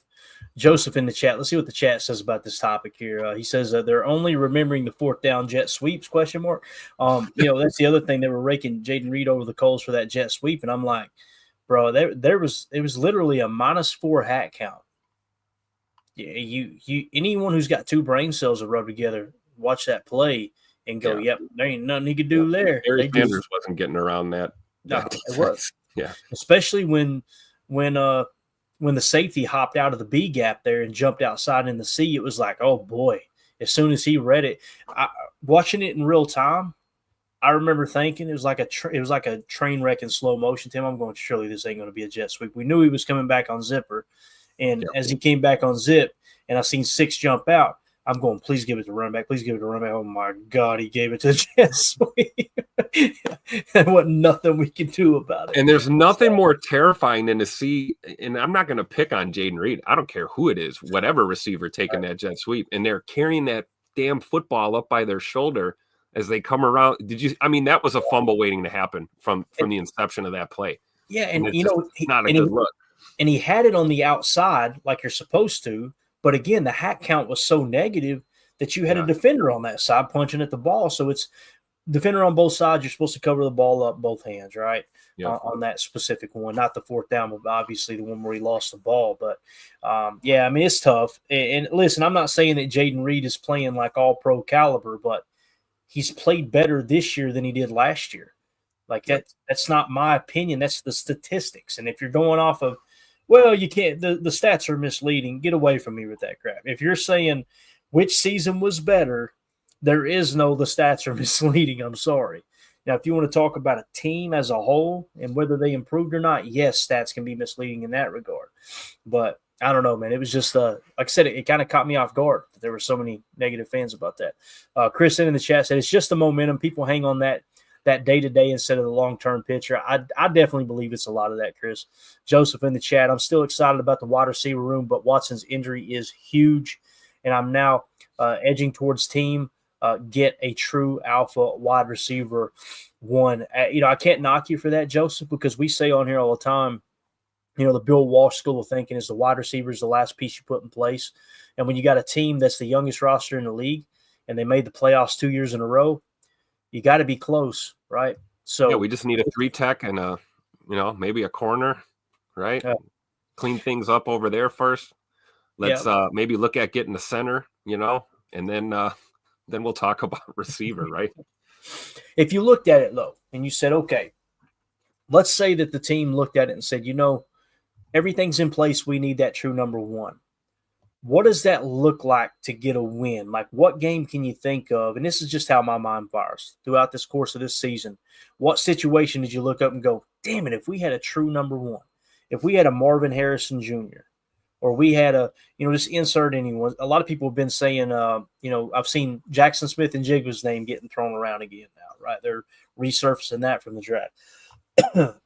Joseph in the chat. Let's see what the chat says about this topic here. He says they're only remembering the fourth down jet sweeps, question mark. That's the other thing. They were raking Jaden Reed over the coals for that jet sweep. And I'm like, bro, it was literally a -4 hat count. You anyone who's got two brain cells that rub together, watch that play and go, yep, there ain't nothing he could do there. Barry Sanders wasn't getting around that. No, it was. Yeah. Especially when the safety hopped out of the B gap there and jumped outside in the C, it was like, oh boy. As soon as he read it, watching it in real time, I remember thinking it was like a train wreck in slow motion. Tim, I'm going, surely this ain't going to be a jet sweep. We knew he was coming back on zipper, and as he came back on zip, and I seen 6 jump out, I'm going, please give it to running back. Please give it to running back. Oh, my God, he gave it to jet sweep. There wasn't nothing we could do about it. And there's nothing more terrifying than to see, and I'm not going to pick on Jaden Reed. I don't care who it is, whatever receiver taking that jet sweep, and they're carrying that damn football up by their shoulder as they come around. That was a fumble waiting to happen from the inception of that play. Yeah, and not a good look. And he had it on the outside like you're supposed to. But again, the hat count was so negative that you had a defender on that side punching at the ball. So it's defender on both sides. You're supposed to cover the ball up both hands, right? Yep. On that specific one, not the fourth down, but obviously the one where he lost the ball. But it's tough. And listen, I'm not saying that Jaden Reed is playing like all pro caliber, but he's played better this year than he did last year. Like that's not my opinion. That's the statistics. And if you're going off of, well, you can't. The stats are misleading. Get away from me with that crap. If you're saying which season was better, there is no the stats are misleading. I'm sorry. Now, if you want to talk about a team as a whole and whether they improved or not, yes, stats can be misleading in that regard. But I don't know, man. It was just like I said, it kind of caught me off guard. There were so many negative fans about that. Chris in the chat said it's just the momentum. People hang on that day-to-day instead of the long-term picture. I definitely believe it's a lot of that, Chris. Joseph in the chat, I'm still excited about the wide receiver room, but Watson's injury is huge, and I'm now edging towards team get a true alpha wide receiver one. I can't knock you for that, Joseph, because we say on here all the time, the Bill Walsh school of thinking is the wide receiver is the last piece you put in place. And when you got a team that's the youngest roster in the league and they made the playoffs 2 years in a row, you got to be close, right? So we just need a 3-tech and maybe a corner, right? Clean things up over there first. Let's maybe look at getting the center, and then we'll talk about receiver, right? If you looked at it though, and you said, okay, let's say that the team looked at it and said, everything's in place. We need that true number one. What does that look like to get a win? Like, what game can you think of? And this is just how my mind fires throughout this course of this season. What situation did you look up and go, damn it, if we had a true number one, if we had a Marvin Harrison Jr., or we had just insert anyone. A lot of people have been saying, I've seen Jackson Smith and Jigba's name getting thrown around again now, right? They're resurfacing that from the draft.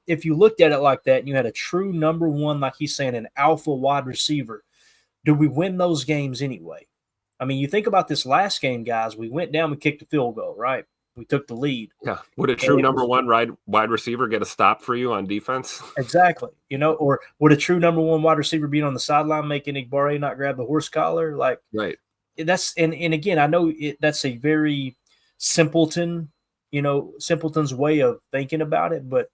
If you looked at it like that and you had a true number one, like he's saying, an alpha wide receiver, do we win those games anyway? I mean, you think about this last game, guys. We went down, we kicked a field goal, right? We took the lead. Yeah. Would a true number one wide receiver get a stop for you on defense? Exactly. Or would a true number one wide receiver being on the sideline making Igbare not grab the horse collar? Like, right. That's and again, I know that's a very simpleton's way of thinking about it, but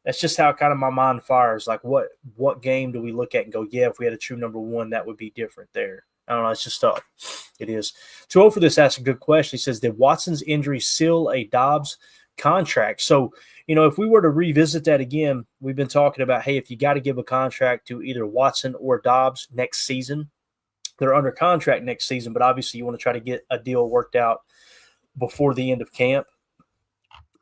that's just how kind of my mind fires. Like, what game do we look at and go, yeah, if we had a true number one, that would be different there. I don't know. It's just tough. It is. 2-0 for this asks a good question. He says, did Watson's injury seal a Dobbs contract? So, if we were to revisit that again, we've been talking about, hey, if you got to give a contract to either Watson or Dobbs next season, they're under contract next season, but obviously you want to try to get a deal worked out before the end of camp.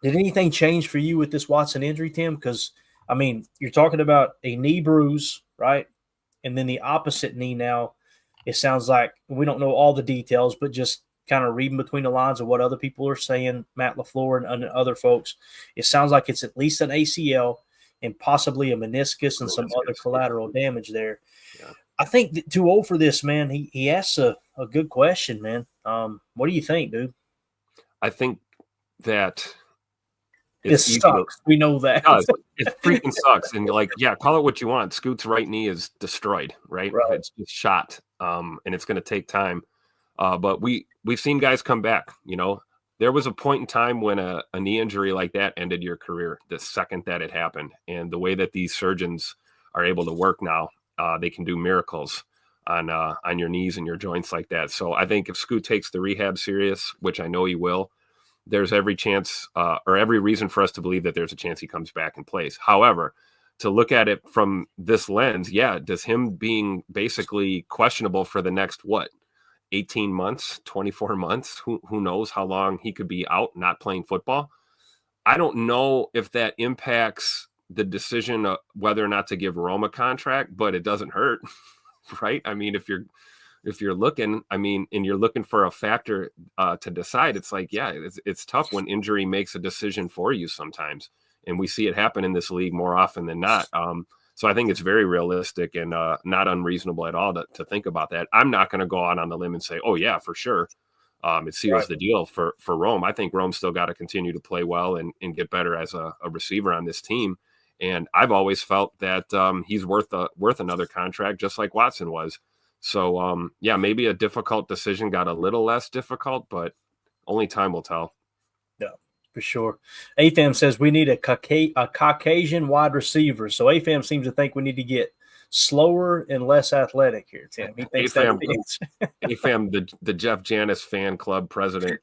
Did anything change for you with this Watson injury, Tim? Because, you're talking about a knee bruise, right? And then the opposite knee now. It sounds like we don't know all the details, but just kind of reading between the lines of what other people are saying, Matt LaFleur and other folks, it sounds like it's at least an ACL and possibly a meniscus and some other collateral damage there. Yeah. I think 2-0 for this, man. He asks a good question, man. What do you think, dude? I think that It sucks. We know that. It does. It freaking sucks. And like, yeah, call it what you want. Scoot's right knee is destroyed, right? It's shot. And it's going to take time. But we've seen guys come back. There was a point in time when a knee injury like that ended your career the second that it happened. And the way that these surgeons are able to work now, they can do miracles on your knees and your joints like that. So I think if Scoot takes the rehab serious, which I know he will, there's every chance or every reason for us to believe that there's a chance he comes back and plays. However, to look at it from this lens, does him being basically questionable for the next 18 months, 24 months, who knows how long he could be out not playing football? I don't know if that impacts the decision of whether or not to give Rome a contract, but it doesn't hurt, right? I mean, if you're looking, and you're looking for a factor to decide, it's like, it's tough when injury makes a decision for you sometimes. And we see it happen in this league more often than not. So I think it's very realistic and not unreasonable at all to think about that. I'm not going to go out on the limb and say, oh, yeah, for sure. It seals the deal for Rome. I think Rome's still got to continue to play well and get better as a receiver on this team. And I've always felt that he's worth another contract, just like Watson was. So, maybe a difficult decision got a little less difficult, but only time will tell. Yeah, for sure. AFAM says we need a Caucasian wide receiver. So AFAM seems to think we need to get slower and less athletic here, Tim. He thinks AFAM, the Jeff Janis fan club president.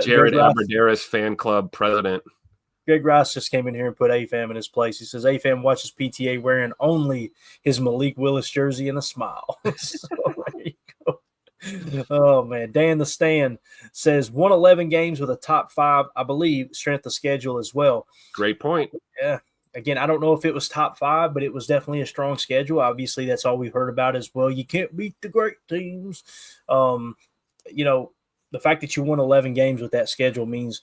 Jared Aberderis fan club president. Greg Rice just came in here and put AFAM in his place. He says AFAM watches PTA wearing only his Malik Willis jersey and a smile. So there you go. Oh, man. Dan the Stand says 111 games with a top 5, I believe, strength of schedule as well. Great point. Yeah. Again, I don't know if it was top 5, but it was definitely a strong schedule. Obviously, that's all we've heard about as well. You can't beat the great teams. The fact that you won 11 games with that schedule means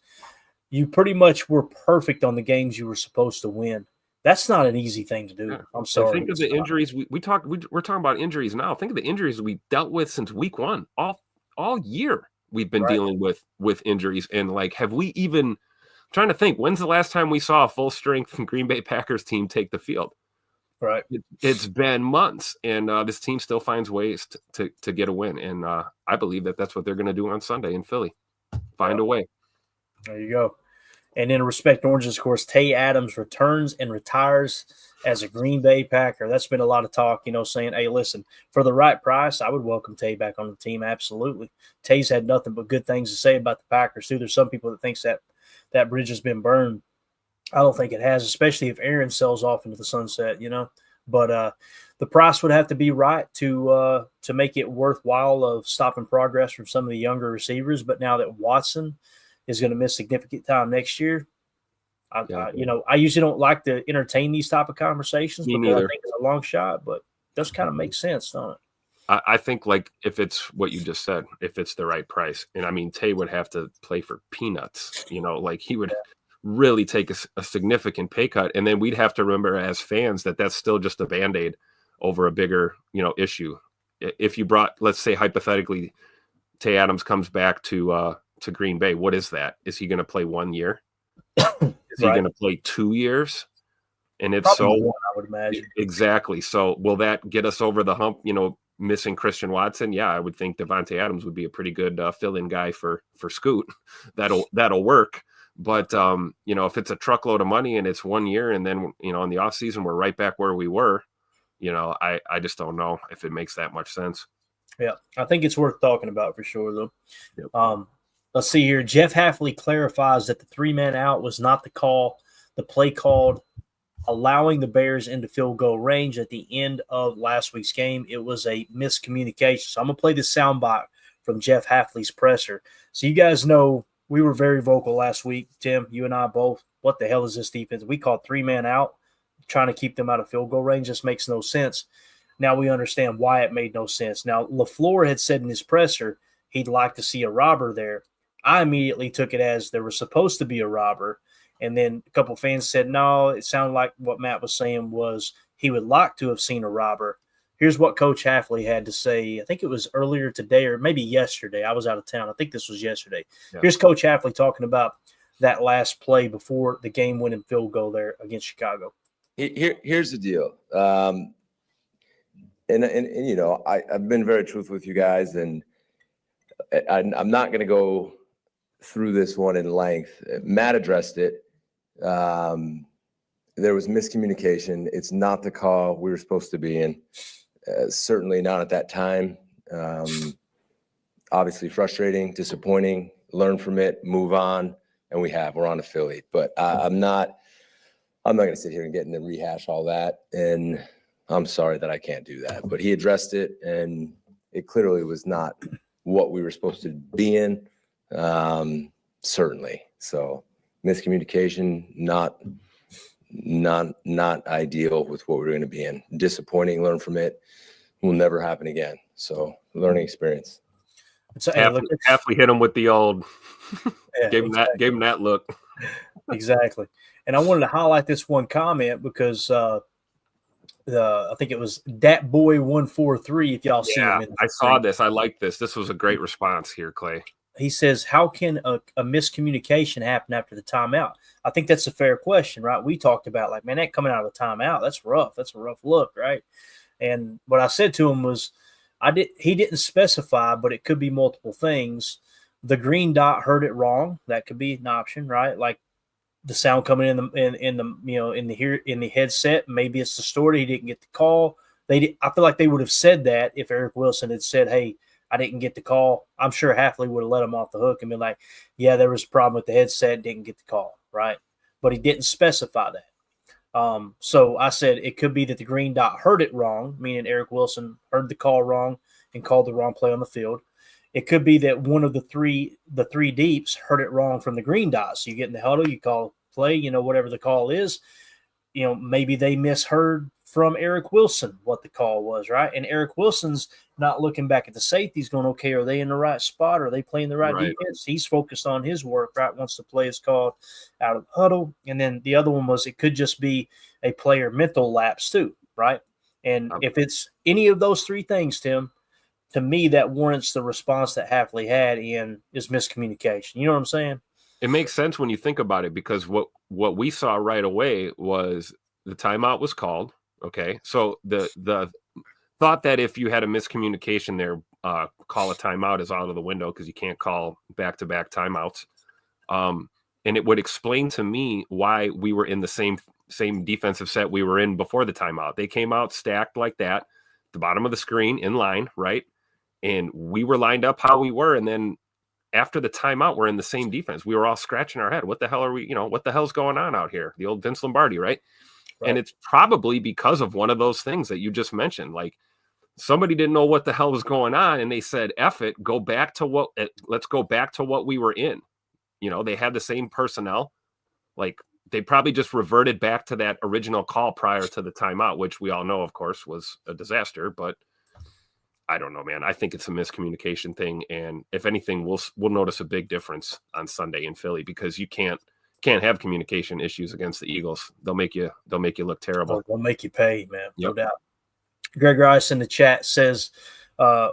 you pretty much were perfect on the games you were supposed to win. That's not an easy thing to do. Yeah. I'm sorry. Think of the injuries we're talking about injuries now. Think of the injuries we dealt with since week 1. All year we've been dealing with injuries. And have we even – trying to think, when's the last time we saw a full-strength Green Bay Packers team take the field? Right. It's been months, and this team still finds ways to get a win. And I believe that that's what they're going to do on Sunday in Philly. Find a way. There you go. And in Respect Oranges, of course, Tay Adams returns and retires as a Green Bay Packer. That's been a lot of talk, saying, hey, listen, for the right price, I would welcome Tay back on the team. Absolutely. Tay's had nothing but good things to say about the Packers, too. There's some people that thinks that bridge has been burned. I don't think it has, especially if Aaron sells off into the sunset, But the price would have to be right to make it worthwhile of stopping progress from some of the younger receivers. But now that Watson is going to miss significant time next year, I usually don't like to entertain these type of conversations because I think it's a long shot, but it does kind of make sense, don't it? I think if it's what you just said, if it's the right price, and Tay would have to play for peanuts, he would really take a significant pay cut. And then we'd have to remember as fans that that's still just a Band-Aid over a bigger, issue. If you brought, let's say hypothetically, Tay Adams comes back to Green Bay, what is that? Is he going to play 1 year? Is he going to play 2 years? And if probably so, one, I would imagine. Exactly. So will that get us over the hump, missing Christian Watson? Yeah, I would think Devontae Adams would be a pretty good fill-in guy for Scoot. That'll work. But, if it's a truckload of money and it's 1 year and then, in the offseason we're right back where we were, I just don't know if it makes that much sense. Yeah, I think it's worth talking about for sure, though. Yep. Let's see here. Jeff Hafley clarifies that the 3-man out was not the play called allowing the Bears into field goal range at the end of last week's game. It was a miscommunication. So I'm going to play this soundbite from Jeff Hafley's presser. So you guys know we were very vocal last week, Tim, you and I both. What the hell is this defense? We called 3-man out, trying to keep them out of field goal range. This makes no sense. Now we understand why it made no sense. Now, LaFleur had said in his presser he'd like to see a robber there. I immediately took it as there was supposed to be a robber. And then a couple of fans said, no, it sounded like what Matt was saying was he would like to have seen a robber. Here's what Coach Hafley had to say. I think it was earlier today or maybe yesterday. I was out of town. I think this was yesterday. Yeah. Here's Coach Hafley talking about that last play before the game-winning field goal there against Chicago. Here's the deal. And you know, I've been very truthful with you guys, and I'm not going to go through this one in length. Matt addressed it. There was miscommunication. It's not the call we were supposed to be in. Certainly not at that time. Obviously frustrating, disappointing. Learn from it, move on, and we're on affiliate. But I'm not going to sit here and get into rehash all that. And I'm sorry that I can't do that. But he addressed it, and it clearly was not what we were supposed to be in. Certainly. So miscommunication, not ideal with what we're going to be in. Disappointing. Learn from it. Will never happen again. So learning experience. So, Halfley hit him with the old. Gave him that look. Exactly. And I wanted to highlight this one comment because I think it was Dat Boy 143. If y'all see him, I saw this. I like this. This was a great response here, Clay. He says, "How can a miscommunication happen after the timeout?" I think that's a fair question, right? We talked about like, man, that coming out of the timeout, that's rough. That's a rough look, right? And what I said to him was, he didn't specify, but it could be multiple things. The green dot heard it wrong. That could be an option, right? Like the sound coming in the headset. Maybe it's the story. He didn't get the call. I feel like they would have said that if Eric Wilson had said, "Hey, I didn't get the call." I'm sure Halfley would have let him off the hook and been like, "Yeah, there was a problem with the headset. Didn't get the call," right? But he didn't specify that. So I said it could be that the green dot heard it wrong, meaning Eric Wilson heard the call wrong and called the wrong play on the field. It could be that one of the three deeps heard it wrong from the green dot. So you get in the huddle, you call play, whatever the call is, maybe they misheard from Eric Wilson what the call was, right? And Eric Wilson's not looking back at the safeties going, okay, are they in the right spot? Are they playing the right defense? He's focused on his work, right, once the play is called out of the huddle. And then the other one was it could just be a player mental lapse too, right? And if it's any of those three things, Tim, to me, that warrants the response that Halfley had in is miscommunication. You know what I'm saying? It makes sense when you think about it because what we saw right away was the timeout was called. Okay, so the thought that if you had a miscommunication there, call a timeout is out of the window because you can't call back-to-back timeouts. And it would explain to me why we were in the same defensive set we were in before the timeout. They came out stacked like that, the bottom of the screen in line, right? And we were lined up how we were, and then after the timeout, we're in the same defense. We were all scratching our head. What the hell are we? What the hell's going on out here? The old Vince Lombardi, right? And it's probably because of one of those things that you just mentioned. Like somebody didn't know what the hell was going on, and they said, "F it, let's go back to what we were in." They had the same personnel. Like they probably just reverted back to that original call prior to the timeout, which we all know, of course, was a disaster. But I don't know, man. I think it's a miscommunication thing, and if anything, we'll notice a big difference on Sunday in Philly because you can't have communication issues against the Eagles. They'll make you look terrible. They'll make you pay, man. No doubt. Greg Rice in the chat says,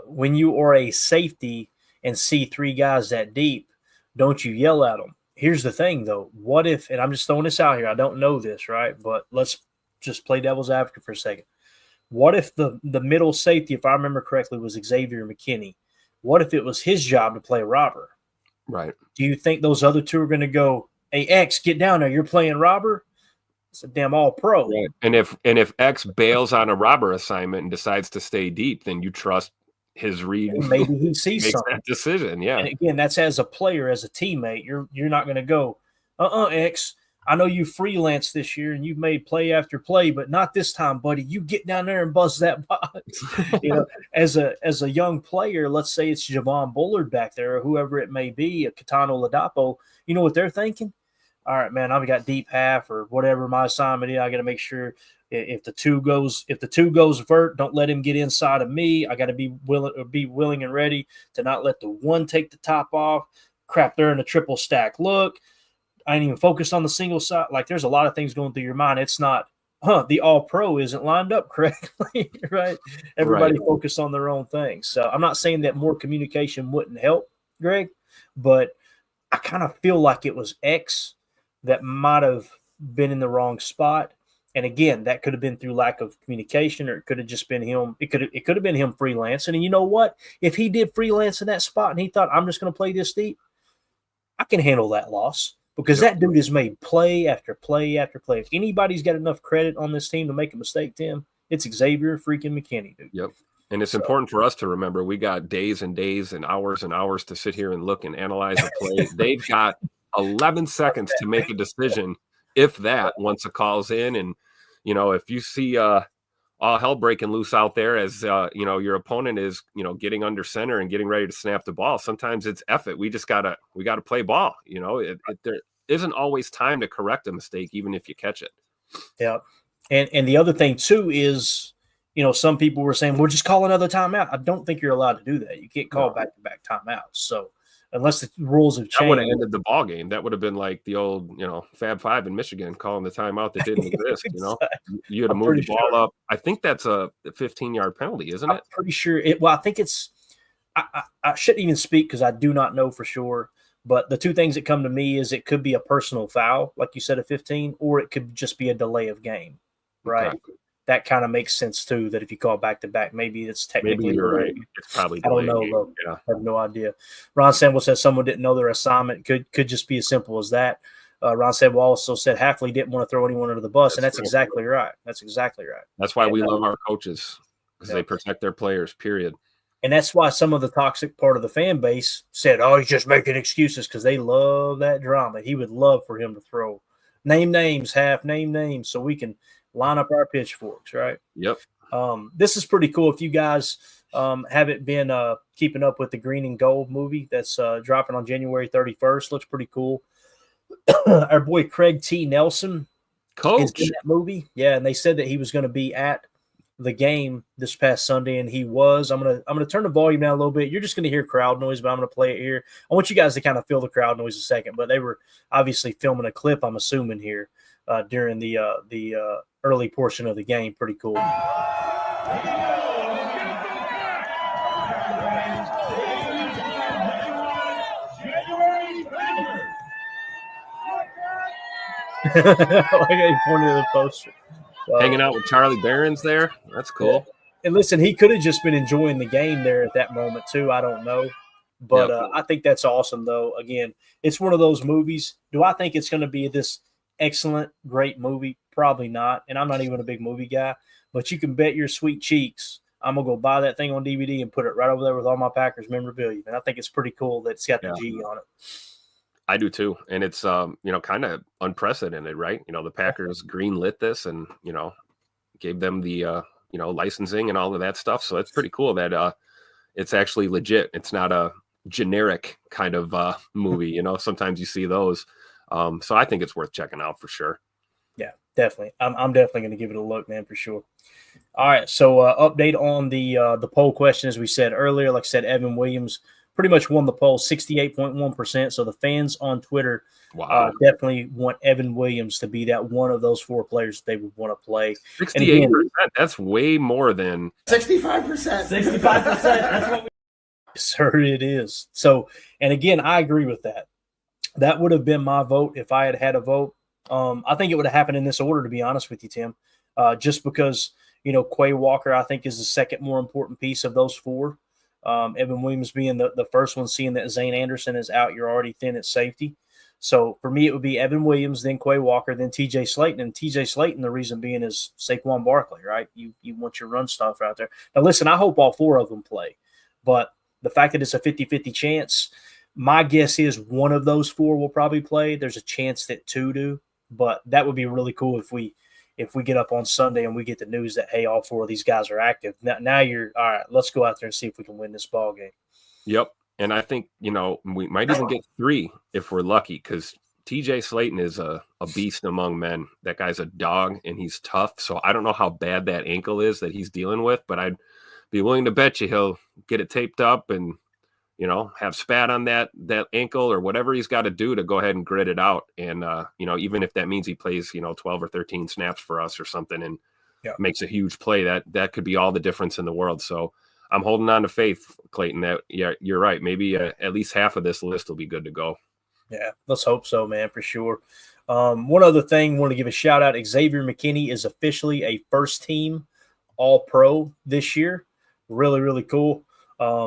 when you are a safety and see three guys that deep, don't you yell at them? Here's the thing, though. What if, and I'm just throwing this out here, I don't know this, right? But let's just play devil's advocate for a second. What if the middle safety, if I remember correctly, was Xavier McKinney? What if it was his job to play robber? Right. Do you think those other two are going to go, "Hey, X, get down there. You're playing robber"? It's a damn all-pro. Right. And if X bails on a robber assignment and decides to stay deep, then you trust his read. And maybe he sees makes something. That decision. Yeah. And again, that's as a player, as a teammate. You're not going to go, X. I know you freelanced this year and you've made play after play, but not this time, buddy. You get down there and buzz that box. As a young player, let's say it's Javon Bullard back there or whoever it may be, a Katano Ladapo. You know what they're thinking? All right, man, I've got deep half or whatever my assignment is. I got to make sure if the two goes vert, don't let him get inside of me. I got to be willing and ready to not let the one take the top off. Crap, they're in a triple stack look. I ain't even focused on the single side. Like there's a lot of things going through your mind. It's not, the all-pro isn't lined up correctly, right? Everybody focused on their own things. So I'm not saying that more communication wouldn't help, Greg, but I kind of feel like it was X that might have been in the wrong spot. And again, that could have been through lack of communication, or it could have just been him. It could have been him freelancing. And you know what? If he did freelance in that spot and he thought, I'm just going to play this deep, I can handle that loss, because that dude has made play after play after play. If anybody's got enough credit on this team to make a mistake, Tim, it's Xavier freaking McKinney, dude. Yep. And it's important for us to remember we got days and days and hours to sit here and look and analyze a play. They've got 11 seconds to make a decision, if that, once a call's in. And, if you see all hell breaking loose out there as, your opponent is, getting under center and getting ready to snap the ball, sometimes it's effort. We got to play ball. There isn't always time to correct a mistake, even if you catch it. Yeah. And the other thing, too, is, some people were saying, well, just call another timeout. I don't think you're allowed to do that. You can't call back-to-back timeouts. So unless the rules have changed. That would have ended the ball game. That would have been like the old, Fab Five in Michigan calling the timeout that didn't exist, Exactly. You had to move the ball up. I think that's a 15-yard penalty, isn't it? I'm pretty sure I think it's I shouldn't even speak because I do not know for sure. But the two things that come to me is it could be a personal foul, like you said, at 15, or it could just be a delay of game, right? Okay. That kind of makes sense too. That if you call back to back, maybe it's technically. Maybe you're right. It's probably. I don't know though. Yeah. I have no idea. Ron Sample says someone didn't know their assignment. Could just be as simple as that. Ron Sample also said Hafley didn't want to throw anyone under the bus, and that's exactly right. That's exactly right. That's why we love our coaches, because they protect their players. Period. And that's why some of the toxic part of the fan base said, "Oh, he's just making excuses," because they love that drama. He would love for him to throw name names, so we can line up our pitchforks, right? Yep. This is pretty cool. If you guys haven't been keeping up with the Green and Gold movie that's dropping on January 31st, looks pretty cool. Our boy Craig T. Nelson is in that movie. Yeah, and they said that he was going to be at the game this past Sunday, and he was. I'm gonna turn the volume down a little bit. You're just gonna hear crowd noise, but I'm gonna play it here. I want you guys to kind of feel the crowd noise a second. But they were obviously filming a clip, I'm assuming, here during the early portion of the game. Pretty cool. He pointed to the poster. Hanging out with Charlie Barron's there. That's cool. And listen, he could have just been enjoying the game there at that moment too. I don't know. But I think that's awesome, though. Again, it's one of those movies. Do I think it's going to be this excellent, great movie? Probably not. And I'm not even a big movie guy. But you can bet your sweet cheeks I'm going to go buy that thing on DVD and put it right over there with all my Packers memorabilia. And I think it's pretty cool that it's got the G on it. I do too. And it's, kind of unprecedented, right? The Packers greenlit this and, gave them the, licensing and all of that stuff. So it's pretty cool that it's actually legit. It's not a generic kind of movie. Sometimes you see those. So I think it's worth checking out for sure. Yeah, definitely. I'm definitely going to give it a look, man, for sure. All right. So update on the poll question, as we said earlier. Like I said, Evan Williams pretty much won the poll, 68.1%. So the fans on Twitter definitely want Evan Williams to be that one of those four players they would want to play. 68%. That's way more than 65%. 65%. That's what we. Sir, it is. So, and again, I agree with that. That would have been my vote if I had a vote. I think it would have happened in this order, to be honest with you, Tim. Just because, Quay Walker, I think, is the second more important piece of those four. Evan Williams being the first one, seeing that Zane Anderson is out, you're already thin at safety. So for me, it would be Evan Williams, then Quay Walker, then TJ Slayton. And TJ Slayton, the reason being is Saquon Barkley, right? You want your run stuff out there. Now, listen, I hope all four of them play. But the fact that it's a 50-50 chance, my guess is one of those four will probably play. There's a chance that two do. But that would be really cool if we get up on Sunday and we get the news that, hey, all four of these guys are active. Now you're all right. Let's go out there and see if we can win this ball game. Yep. And I think, we might even get three if we're lucky, because TJ Slayton is a beast among men. That guy's a dog and he's tough. So I don't know how bad that ankle is that he's dealing with, but I'd be willing to bet you he'll get it taped up and, have spat on that ankle or whatever he's got to do to go ahead and grit it out. And, even if that means he plays, 12 or 13 snaps for us or something and makes a huge play, that could be all the difference in the world. So I'm holding on to faith, Clayton, that, you're right. Maybe at least half of this list will be good to go. Yeah, let's hope so, man, for sure. One other thing, want to give a shout out. Xavier McKinney is officially a first team All Pro this year. Really, really cool.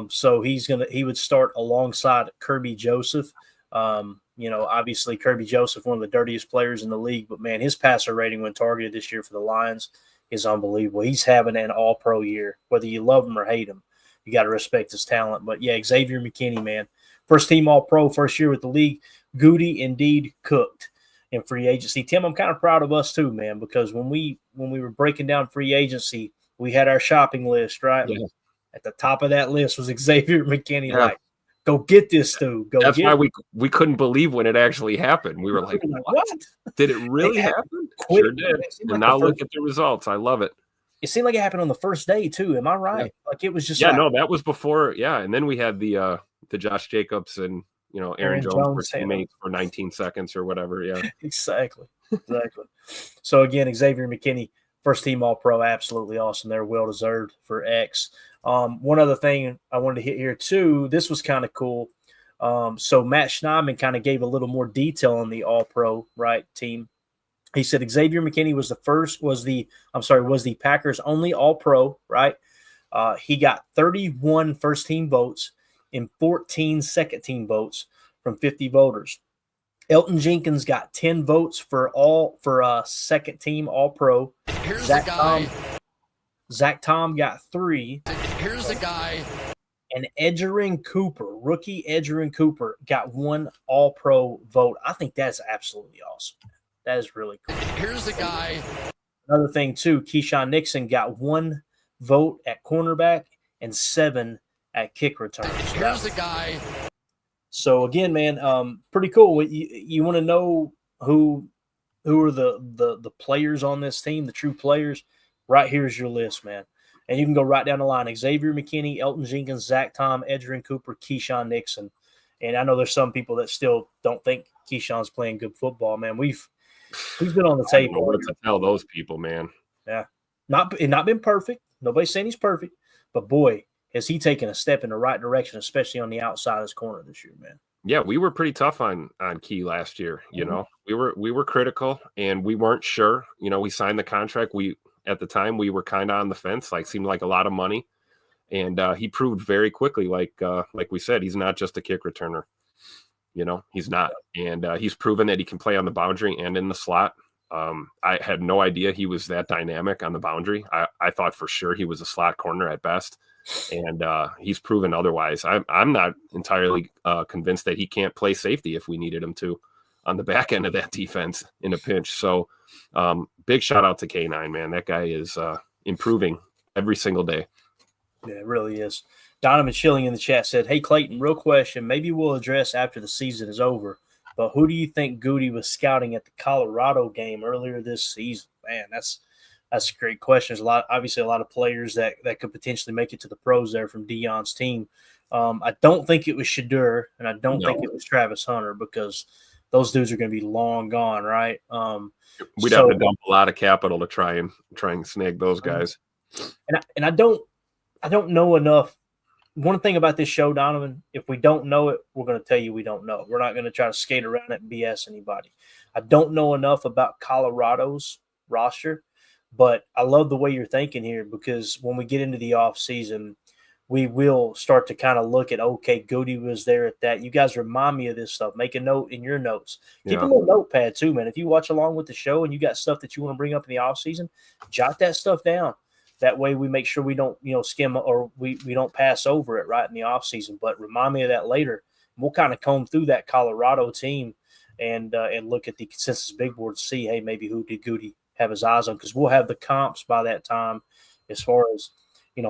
So he would start alongside Kirby Joseph. Obviously Kirby Joseph, one of the dirtiest players in the league, but man, his passer rating when targeted this year for the Lions is unbelievable. He's having an All Pro year, whether you love him or hate him. You got to respect his talent. But yeah, Xavier McKinney, man, first team All Pro, first year with the league. Goody indeed cooked in free agency. Tim, I'm kind of proud of us too, man, because when we were breaking down free agency, we had our shopping list, right? Yeah. At the top of that list was Xavier McKinney. Yeah. Like, go get this dude. That's why we couldn't believe when it actually happened. We were like, what? Did it really happen? Sure did. And now look at the results. I love it. It seemed like it happened on the first day too. Am I right? Yeah. Like it was just no, that was before. Yeah, and then we had the Josh Jacobs and Aaron Jones were teammates for 19 seconds or whatever. Yeah, exactly. So again, Xavier McKinney, first team All Pro, absolutely awesome. They're well deserved for X. One other thing I wanted to hit here too. This was kind of cool. So Matt Schneidman kind of gave a little more detail on the All Pro team. He said Xavier McKinney was the Packers' only All Pro, right? He got 31 first team votes and 14 second team votes from 50 voters. Elton Jenkins got 10 votes for second team All Pro. Here's the guy. Zach Tom got 3. Here's the guy. And rookie Edgerrin Cooper got 1 All Pro vote. I think that's absolutely awesome. That is really cool. Here's the guy. Another thing, too, Keyshawn Nixon got 1 vote at cornerback and 7 at kick return. Here's the guy. So, again, man, pretty cool. You want to know who are the players on this team, the true players? Right here's your list, man. And you can go right down the line. Xavier McKinney, Elton Jenkins, Zach Tom, Edgerrin Cooper, Keyshawn Nixon. And I know there's some people that still don't think Keyshawn's playing good football, man. We've been on the table. What to tell those people, man? Yeah, not been perfect. Nobody's saying he's perfect, but boy, has he taken a step in the right direction, especially on the outside of his corner this year, man. Yeah, we were pretty tough on Key last year. You know, we were critical and we weren't sure. You know, we signed the contract. At the time we were kind of on the fence. Like seemed like a lot of money, and he proved very quickly. Like we said, he's not just a kick returner. You know, he's not. And he's proven that he can play on the boundary and in the slot. I had no idea he was that dynamic on the boundary. I thought for sure he was a slot corner at best. And he's proven otherwise. I'm not entirely convinced that he can't play safety if we needed him to on the back end of that defense in a pinch. So big shout out to K9, man. That guy is improving every single day. Yeah, it really is. Donovan Schilling in the chat said, "Hey, Clayton, real question. Maybe we'll address after the season is over. But who do you think Goody was scouting at the Colorado game earlier this season?" Man, that's a great question. There's obviously a lot of players that could potentially make it to the pros there from Dion's team. I don't think it was Shadur, and I don't think it was Travis Hunter because those dudes are going to be long gone, right? We'd have to dump a lot of capital to try and snag those guys. And I don't know enough. One thing about this show, Donovan, if we don't know it, we're going to tell you we don't know. We're not going to try to skate around it and BS anybody. I don't know enough about Colorado's roster, but I love the way you're thinking here because when we get into the offseason, we will start to kind of look at, okay, Goody was there at that. You guys remind me of this stuff. Make a note in your notes. Keep a little notepad too, man. If you watch along with the show and you got stuff that you want to bring up in the offseason, jot that stuff down. That way we make sure we don't, skim or we don't pass over it right in the offseason. But remind me of that later. We'll kind of comb through that Colorado team and look at the consensus big board to see, hey, maybe who did Goody have his eyes on? Because we'll have the comps by that time as far as,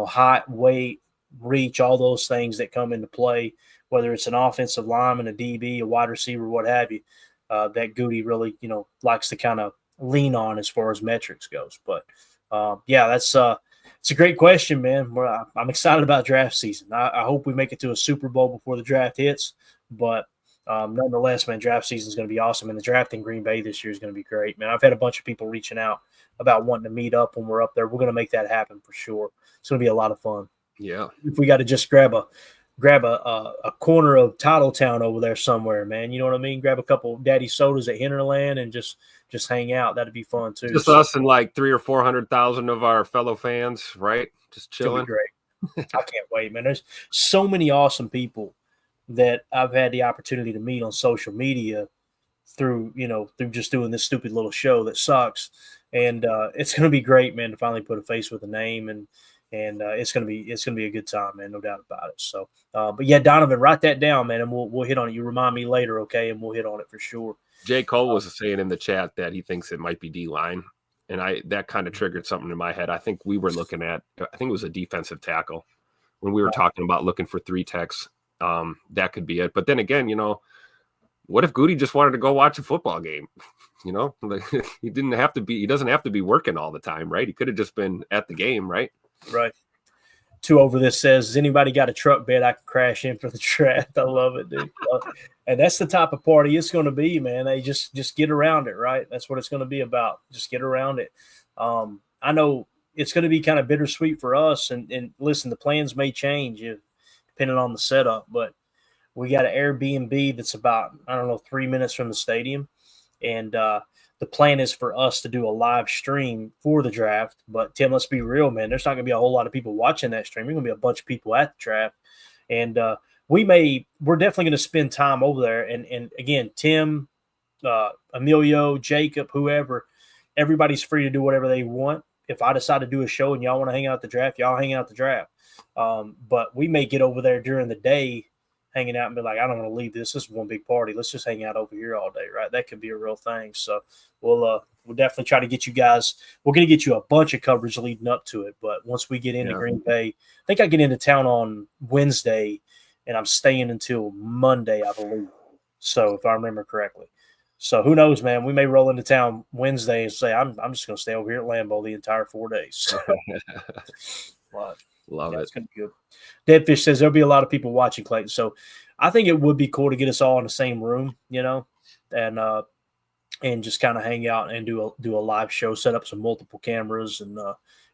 height, weight, reach, all those things that come into play, whether it's an offensive lineman, a DB, a wide receiver, what have you, that Goody really, likes to kind of lean on as far as metrics goes. But, it's a great question, man. I'm excited about draft season. I hope we make it to a Super Bowl before the draft hits. But nonetheless, man, draft season is going to be awesome. And the draft in Green Bay this year is going to be great, man. I've had a bunch of people reaching out about wanting to meet up when we're up there. We're going to make that happen for sure. It's going to be a lot of fun. Yeah. If we got to just grab a grab a corner of Titletown over there somewhere, man. You know what I mean? Grab a couple Daddy sodas at Hinterland and just hang out. That'd be fun too. Just us and like 300,000 or 400,000 of our fellow fans, right? Just It's gonna be chilling. great. I can't wait, man. There's so many awesome people that I've had the opportunity to meet on social media through just doing this stupid little show that sucks. And it's gonna be great, man, to finally put a face with a name, and it's gonna be a good time, man, no doubt about it. So, but yeah, Donovan, write that down, man, and we'll hit on it. You remind me later, okay? And we'll hit on it for sure. J. Cole was saying in the chat that he thinks it might be D-line, and that kind of triggered something in my head. I think we were looking at, I think it was a defensive tackle when we were talking about looking for 3 techs. That could be it. But then again, what if Goody just wanted to go watch a football game? He doesn't have to be working all the time, right? He could have just been at the game, right? Right. 2 over this says, has anybody got a truck bed I can crash in for the draft? I love it, dude. And that's the type of party it's going to be, man. They just get around it, right? That's what it's going to be about. Just get around it. I know it's going to be kind of bittersweet for us. And listen, the plans may change depending on the setup, but we got an Airbnb that's about, 3 minutes from the stadium. And the plan is for us to do a live stream for the draft. But, Tim, let's be real, man. There's not going to be a whole lot of people watching that stream. There's going to be a bunch of people at the draft. And we're definitely going to spend time over there. And again, Tim, Emilio, Jacob, whoever, everybody's free to do whatever they want. If I decide to do a show and y'all want to hang out at the draft, y'all hang out at the draft. But we may get over there during the day hanging out and be like, I don't want to leave this. This is one big party. Let's just hang out over here all day, right? That could be a real thing. So we'll definitely try to get you guys. We're going to get you a bunch of coverage leading up to it. But once we get into Green Bay, I think I get into town on Wednesday, and I'm staying until Monday, I believe. So if I remember correctly. So who knows, man? We may roll into town Wednesday and say, I'm just going to stay over here at Lambeau the entire 4 days. So, Love it. It's going to be good. Deadfish says there'll be a lot of people watching, Clayton. So I think it would be cool to get us all in the same room, and just kind of hang out and do a live show, set up some multiple cameras and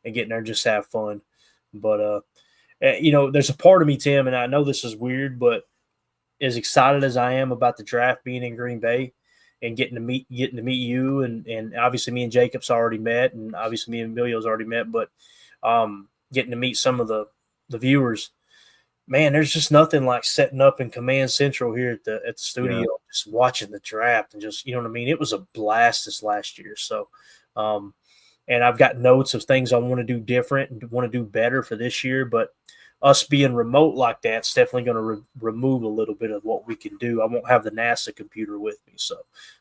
get in there and just have fun. But, there's a part of me, Tim, and I know this is weird, but as excited as I am about the draft being in Green Bay and getting to meet you, and obviously me and Jacob's already met, and obviously me and Emilio's already met, but getting to meet some of the viewers, man, there's just nothing like setting up in Command Central here at the studio, just watching the draft and just, you know what I mean? It was a blast this last year. So, and I've got notes of things I want to do different and want to do better for this year, but us being remote like that's definitely going to remove a little bit of what we can do. I won't have the NASA computer with me. So,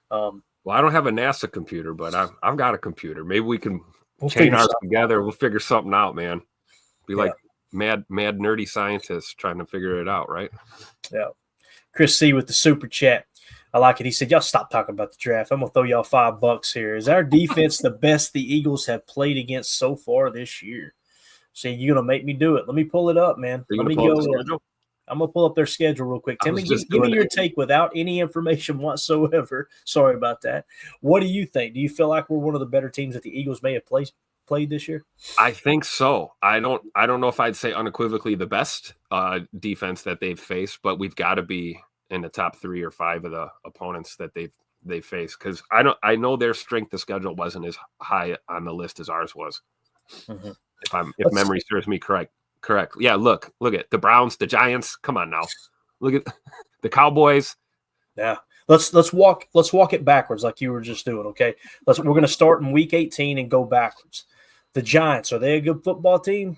well, I don't have a NASA computer, but I've got a computer. Maybe we can chain ours together. We'll figure something out, man. Be like mad nerdy scientists trying to figure it out, right? Yeah. Chris C with the super chat. I like it. He said, y'all stop talking about the draft. I'm going to throw y'all $5 here. Is our defense the best the Eagles have played against so far this year? See, you're going to make me do it. Let me pull it up, man. Let me go. I'm going to pull up their schedule real quick. Tim, give me your take without any information whatsoever. Sorry about that. What do you think? Do you feel like we're one of the better teams that the Eagles may have played this year? I think so. I don't know if I'd say unequivocally the best defense that they've faced, but we've got to be in the top 3 or 5 of the opponents that they've faced, because I know their strength of schedule wasn't as high on the list as ours was. Mm-hmm. If memory serves me correct. Yeah, look at the Browns, the Giants. Come on now, look at the Cowboys. Yeah, let's walk it backwards like you were just doing. Okay, we're going to start in week 18 and go backwards. The Giants, are they a good football team?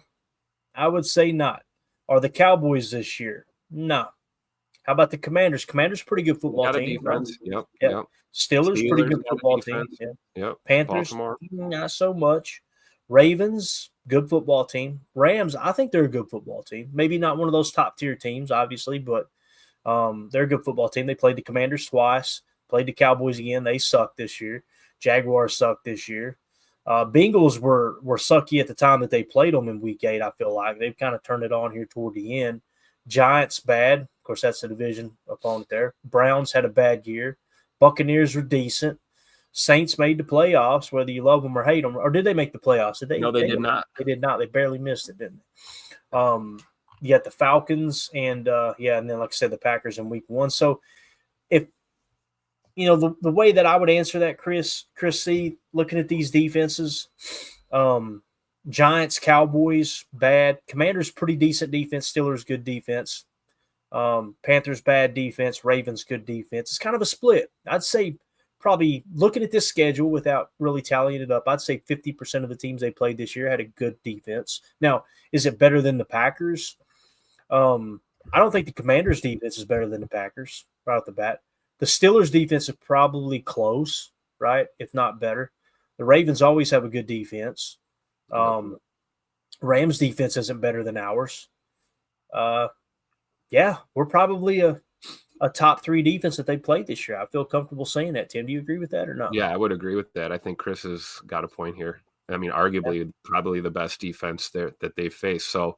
I would say not. Are the Cowboys this year? No. How about the Commanders? Commanders, pretty good football team. Defense. Right? Yep. Steelers, pretty good football team. Yep. Panthers, Baltimore, not so much. Ravens, good football team. Rams, I think they're a good football team. Maybe not one of those top tier teams, obviously, but they're a good football team. They played the Commanders twice, played the Cowboys again. They sucked this year. Jaguars sucked this year. Bengals were sucky at the time that they played them in week 8, I feel like. They've kind of turned it on here toward the end. Giants, bad. Of course, that's the division opponent there. Browns had a bad year. Buccaneers were decent. Saints made the playoffs, whether you love them or hate them. Or did they make the playoffs? No, they did not. They did not. They barely missed it, didn't they? you got the Falcons and and then like I said, the Packers in week 1. So if the way that I would answer that, Chris C, looking at these defenses, Giants, Cowboys, bad. Commanders, pretty decent defense. Steelers, good defense. Panthers, bad defense. Ravens, good defense. It's kind of a split. I'd say probably looking at this schedule without really tallying it up, I'd say 50% of the teams they played this year had a good defense. Now, is it better than the Packers? I don't think the Commanders' defense is better than the Packers right off the bat. The Steelers' defense is probably close, right? If not better. The Ravens always have a good defense. Rams' defense isn't better than ours. We're probably a top 3 defense that they played this year. I feel comfortable saying that. Tim, do you agree with that or not? Yeah, I would agree with that. I think Chris has got a point here. I mean, arguably, probably the best defense that they've faced. So,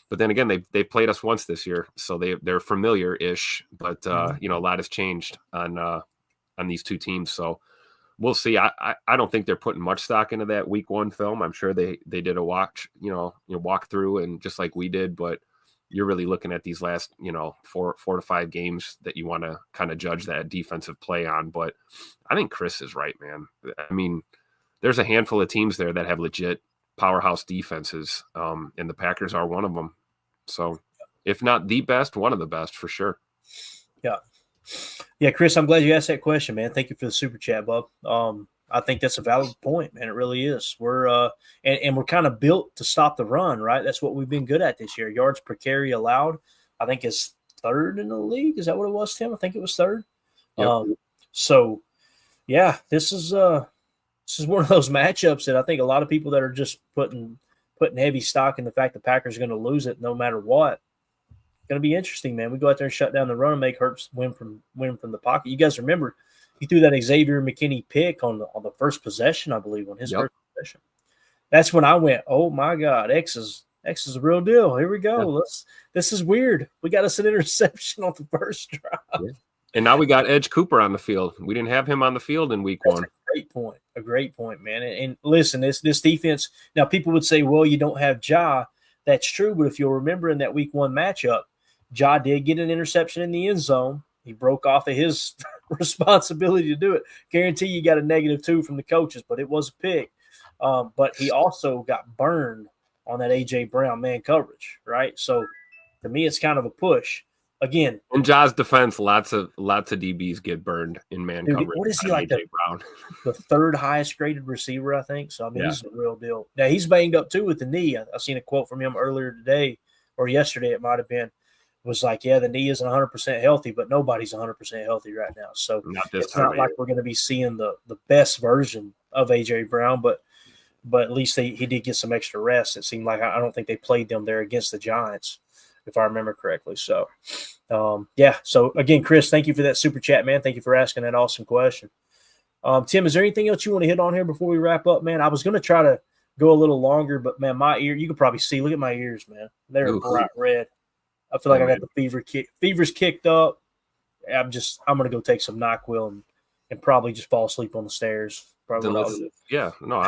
but then again, they played us once this year, so they're familiar-ish. But a lot has changed on these two teams. So we'll see. I don't think they're putting much stock into that week 1 film. I'm sure they did a walk through and just like we did, but you're really looking at these last, 4 to 5 games that you want to kind of judge that defensive play on. But I think Chris is right, man. I mean, there's a handful of teams there that have legit powerhouse defenses, and the Packers are one of them. So if not the best, one of the best for sure. Yeah, Chris, I'm glad you asked that question, man. Thank you for the super chat, bub. I think that's a valid point, man. It really is. We're and we're kind of built to stop the run, right? That's what we've been good at this year. Yards per carry allowed, I think, is 3rd in the league. Is that what it was, Tim? I think it was 3rd. Yep. This is one of those matchups that I think a lot of people that are just putting heavy stock in the fact the Packers are going to lose it no matter what. It's going to be interesting, man. We go out there and shut down the run and make Hurts win from the pocket. You guys remember he threw that Xavier McKinney pick on the first possession, I believe, on his first possession. That's when I went, oh my God, X is the real deal. Here we go. Yeah. This is weird. We got us an interception on the first drive. Yeah. And now we got Edge Cooper on the field. We didn't have him on the field in week 1. A great point, man. And listen, this defense, now people would say, well, you don't have Ja. That's true, but if you'll remember in that week 1 matchup, Ja did get an interception in the end zone. He broke off of his responsibility to do it. Guarantee you got a -2 from the coaches, but it was a pick. But he also got burned on that A.J. Brown man coverage, right? So to me, it's kind of a push. Again, in Ja's defense, lots of DBs get burned in man coverage. What is he like? Brown? The 3rd highest graded receiver, I think. So I mean, he's a real deal. Now he's banged up too with the knee. I seen a quote from him earlier today or yesterday. It might have been. Was like, yeah, the knee isn't 100% healthy, but nobody's 100% healthy right now. So it's not like we're going to be seeing the best version of A.J. Brown, but at least he did get some extra rest. It seemed like I don't think they played them there against the Giants, if I remember correctly. So, So, again, Chris, thank you for that super chat, man. Thank you for asking that awesome question. Tim, is there anything else you want to hit on here before we wrap up, man? I was going to try to go a little longer, but, man, my ear – you can probably see. Look at my ears, man. They're bright red. I feel like I got the fever's kicked up. I'm going to go take some NyQuil and probably just fall asleep on the stairs. I'm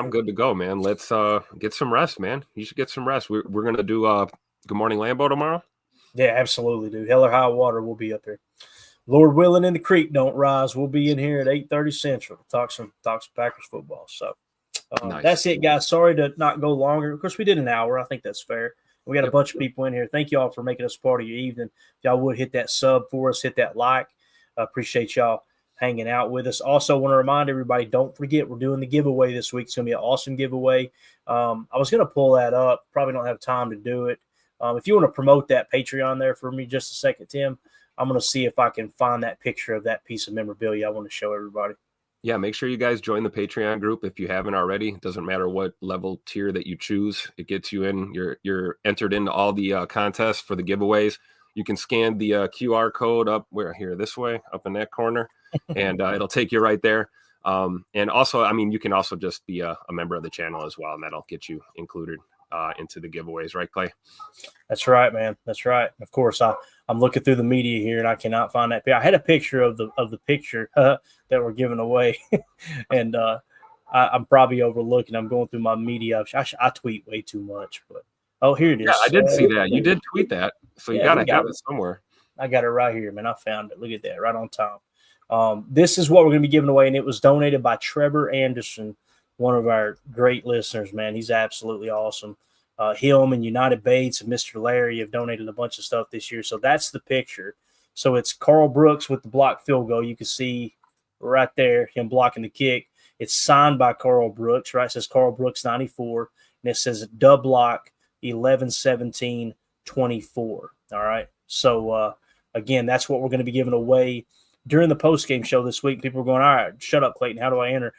good to go, man. Let's get some rest, man. You should get some rest. We're going to do Good Morning Lambeau tomorrow. Yeah, absolutely, dude. Hell or high water, we'll be up there. Lord willing, and the creek don't rise. We'll be in here at 8:30 Central to talk some Packers football. So Nice. That's it, guys. Sorry to not go longer. Of course, we did an hour. I think that's fair. We got a bunch of people in here. Thank y'all for making us part of your evening. If y'all would hit that sub for us, hit that like. I appreciate y'all hanging out with us. Also, want to remind everybody, don't forget, we're doing the giveaway this week. It's going to be an awesome giveaway. I was going to pull that up. Probably don't have time to do it. If you want to promote that Patreon there for me just a second, Tim, I'm going to see if I can find that picture of that piece of memorabilia I want to show everybody. Yeah, make sure you guys join the Patreon group if you haven't already. It doesn't matter what level tier that you choose. It gets you in. You're entered into all the contests for the giveaways. You can scan the QR code up this way, up in that corner, and it'll take you right there. And also, I mean, you can also just be a member of the channel as well, and that'll get you included into the giveaways, right, Clay? That's right, man. That's right. Of course, I'm looking through the media here, and I cannot find that. I had a picture of the picture that we're giving away, and I'm probably overlooking. I'm going through my media. I tweet way too much, but Oh, here it is. Yeah, I did see that. You did tweet that, so you Yeah, gotta we got have it. it somewhere. I got it right here, man. I found it. Look at that, right on top. This is what we're going to be giving away, and it was donated by Trevor Anderson, one of our great listeners, man. He's absolutely awesome. Him and United Bates and Mr. Larry have donated a bunch of stuff this year. So that's the picture. So it's Carl Brooks with the blocked field goal. You can see right there him blocking the kick. It's signed by Carl Brooks, right? It says Carl Brooks 94, and it says dub block 11-17-24. All right. So, again, that's what we're going to be giving away during the post-game show this week. People are going, all right, shut up, Clayton. How do I enter?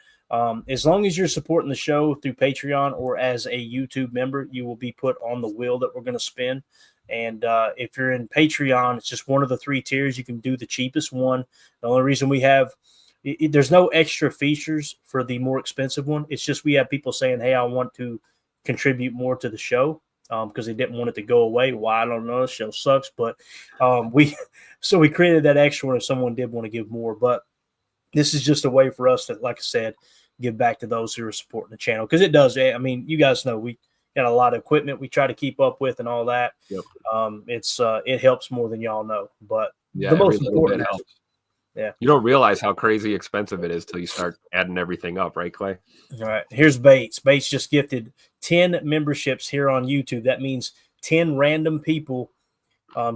As long as you're supporting the show through Patreon or as a YouTube member, you will be put on the wheel that we're going to spin. And if you're in Patreon, it's just one of the 3 tiers. You can do the cheapest one. The only reason we have there's no extra features for the more expensive one. It's just we have people saying, hey, I want to contribute more to the show because they didn't want it to go away. Why? I don't know. The show sucks. But we created that extra one if someone did want to give more. But this is just a way for us to, like I said, give back to those who are supporting the channel. Because it does. I mean, you guys know we got a lot of equipment we try to keep up with and all that. Yep. It helps more than y'all know. But Yeah, the most every little bit important helps. Yeah. You don't realize how crazy expensive it is till you start adding everything up, right, Clay? All right. Here's Bates. Bates just gifted 10 memberships here on YouTube. That means 10 random people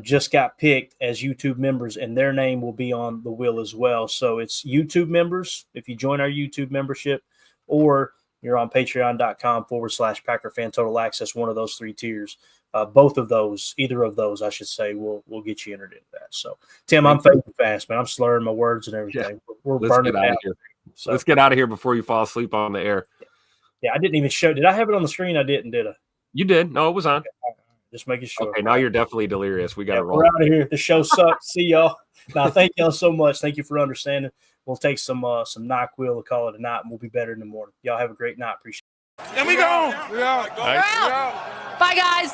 just got picked as YouTube members, and their name will be on the wheel as well. So it's YouTube members if you join our YouTube membership, or you're on patreon.com/Packer Fan Total Access, one of those 3 tiers. Both of those, either of those, I should say, will get you entered into that. So, Tim, I'm fading fast, man. I'm slurring my words and everything. Yeah. We're Let's burning get out out of here. So, Let's get out of here before you fall asleep on the air. Yeah, I didn't even show. Did I have it on the screen? I didn't, did I? You did. No, it was on. Just making sure. Okay, now you're definitely delirious. We got to roll. We're out of here. The show sucks. See y'all. Now, thank y'all so much. Thank you for understanding. We'll take some NyQuil to call it a night, and we'll be better in the morning. Y'all have a great night. Appreciate it. And we go. Bye, guys.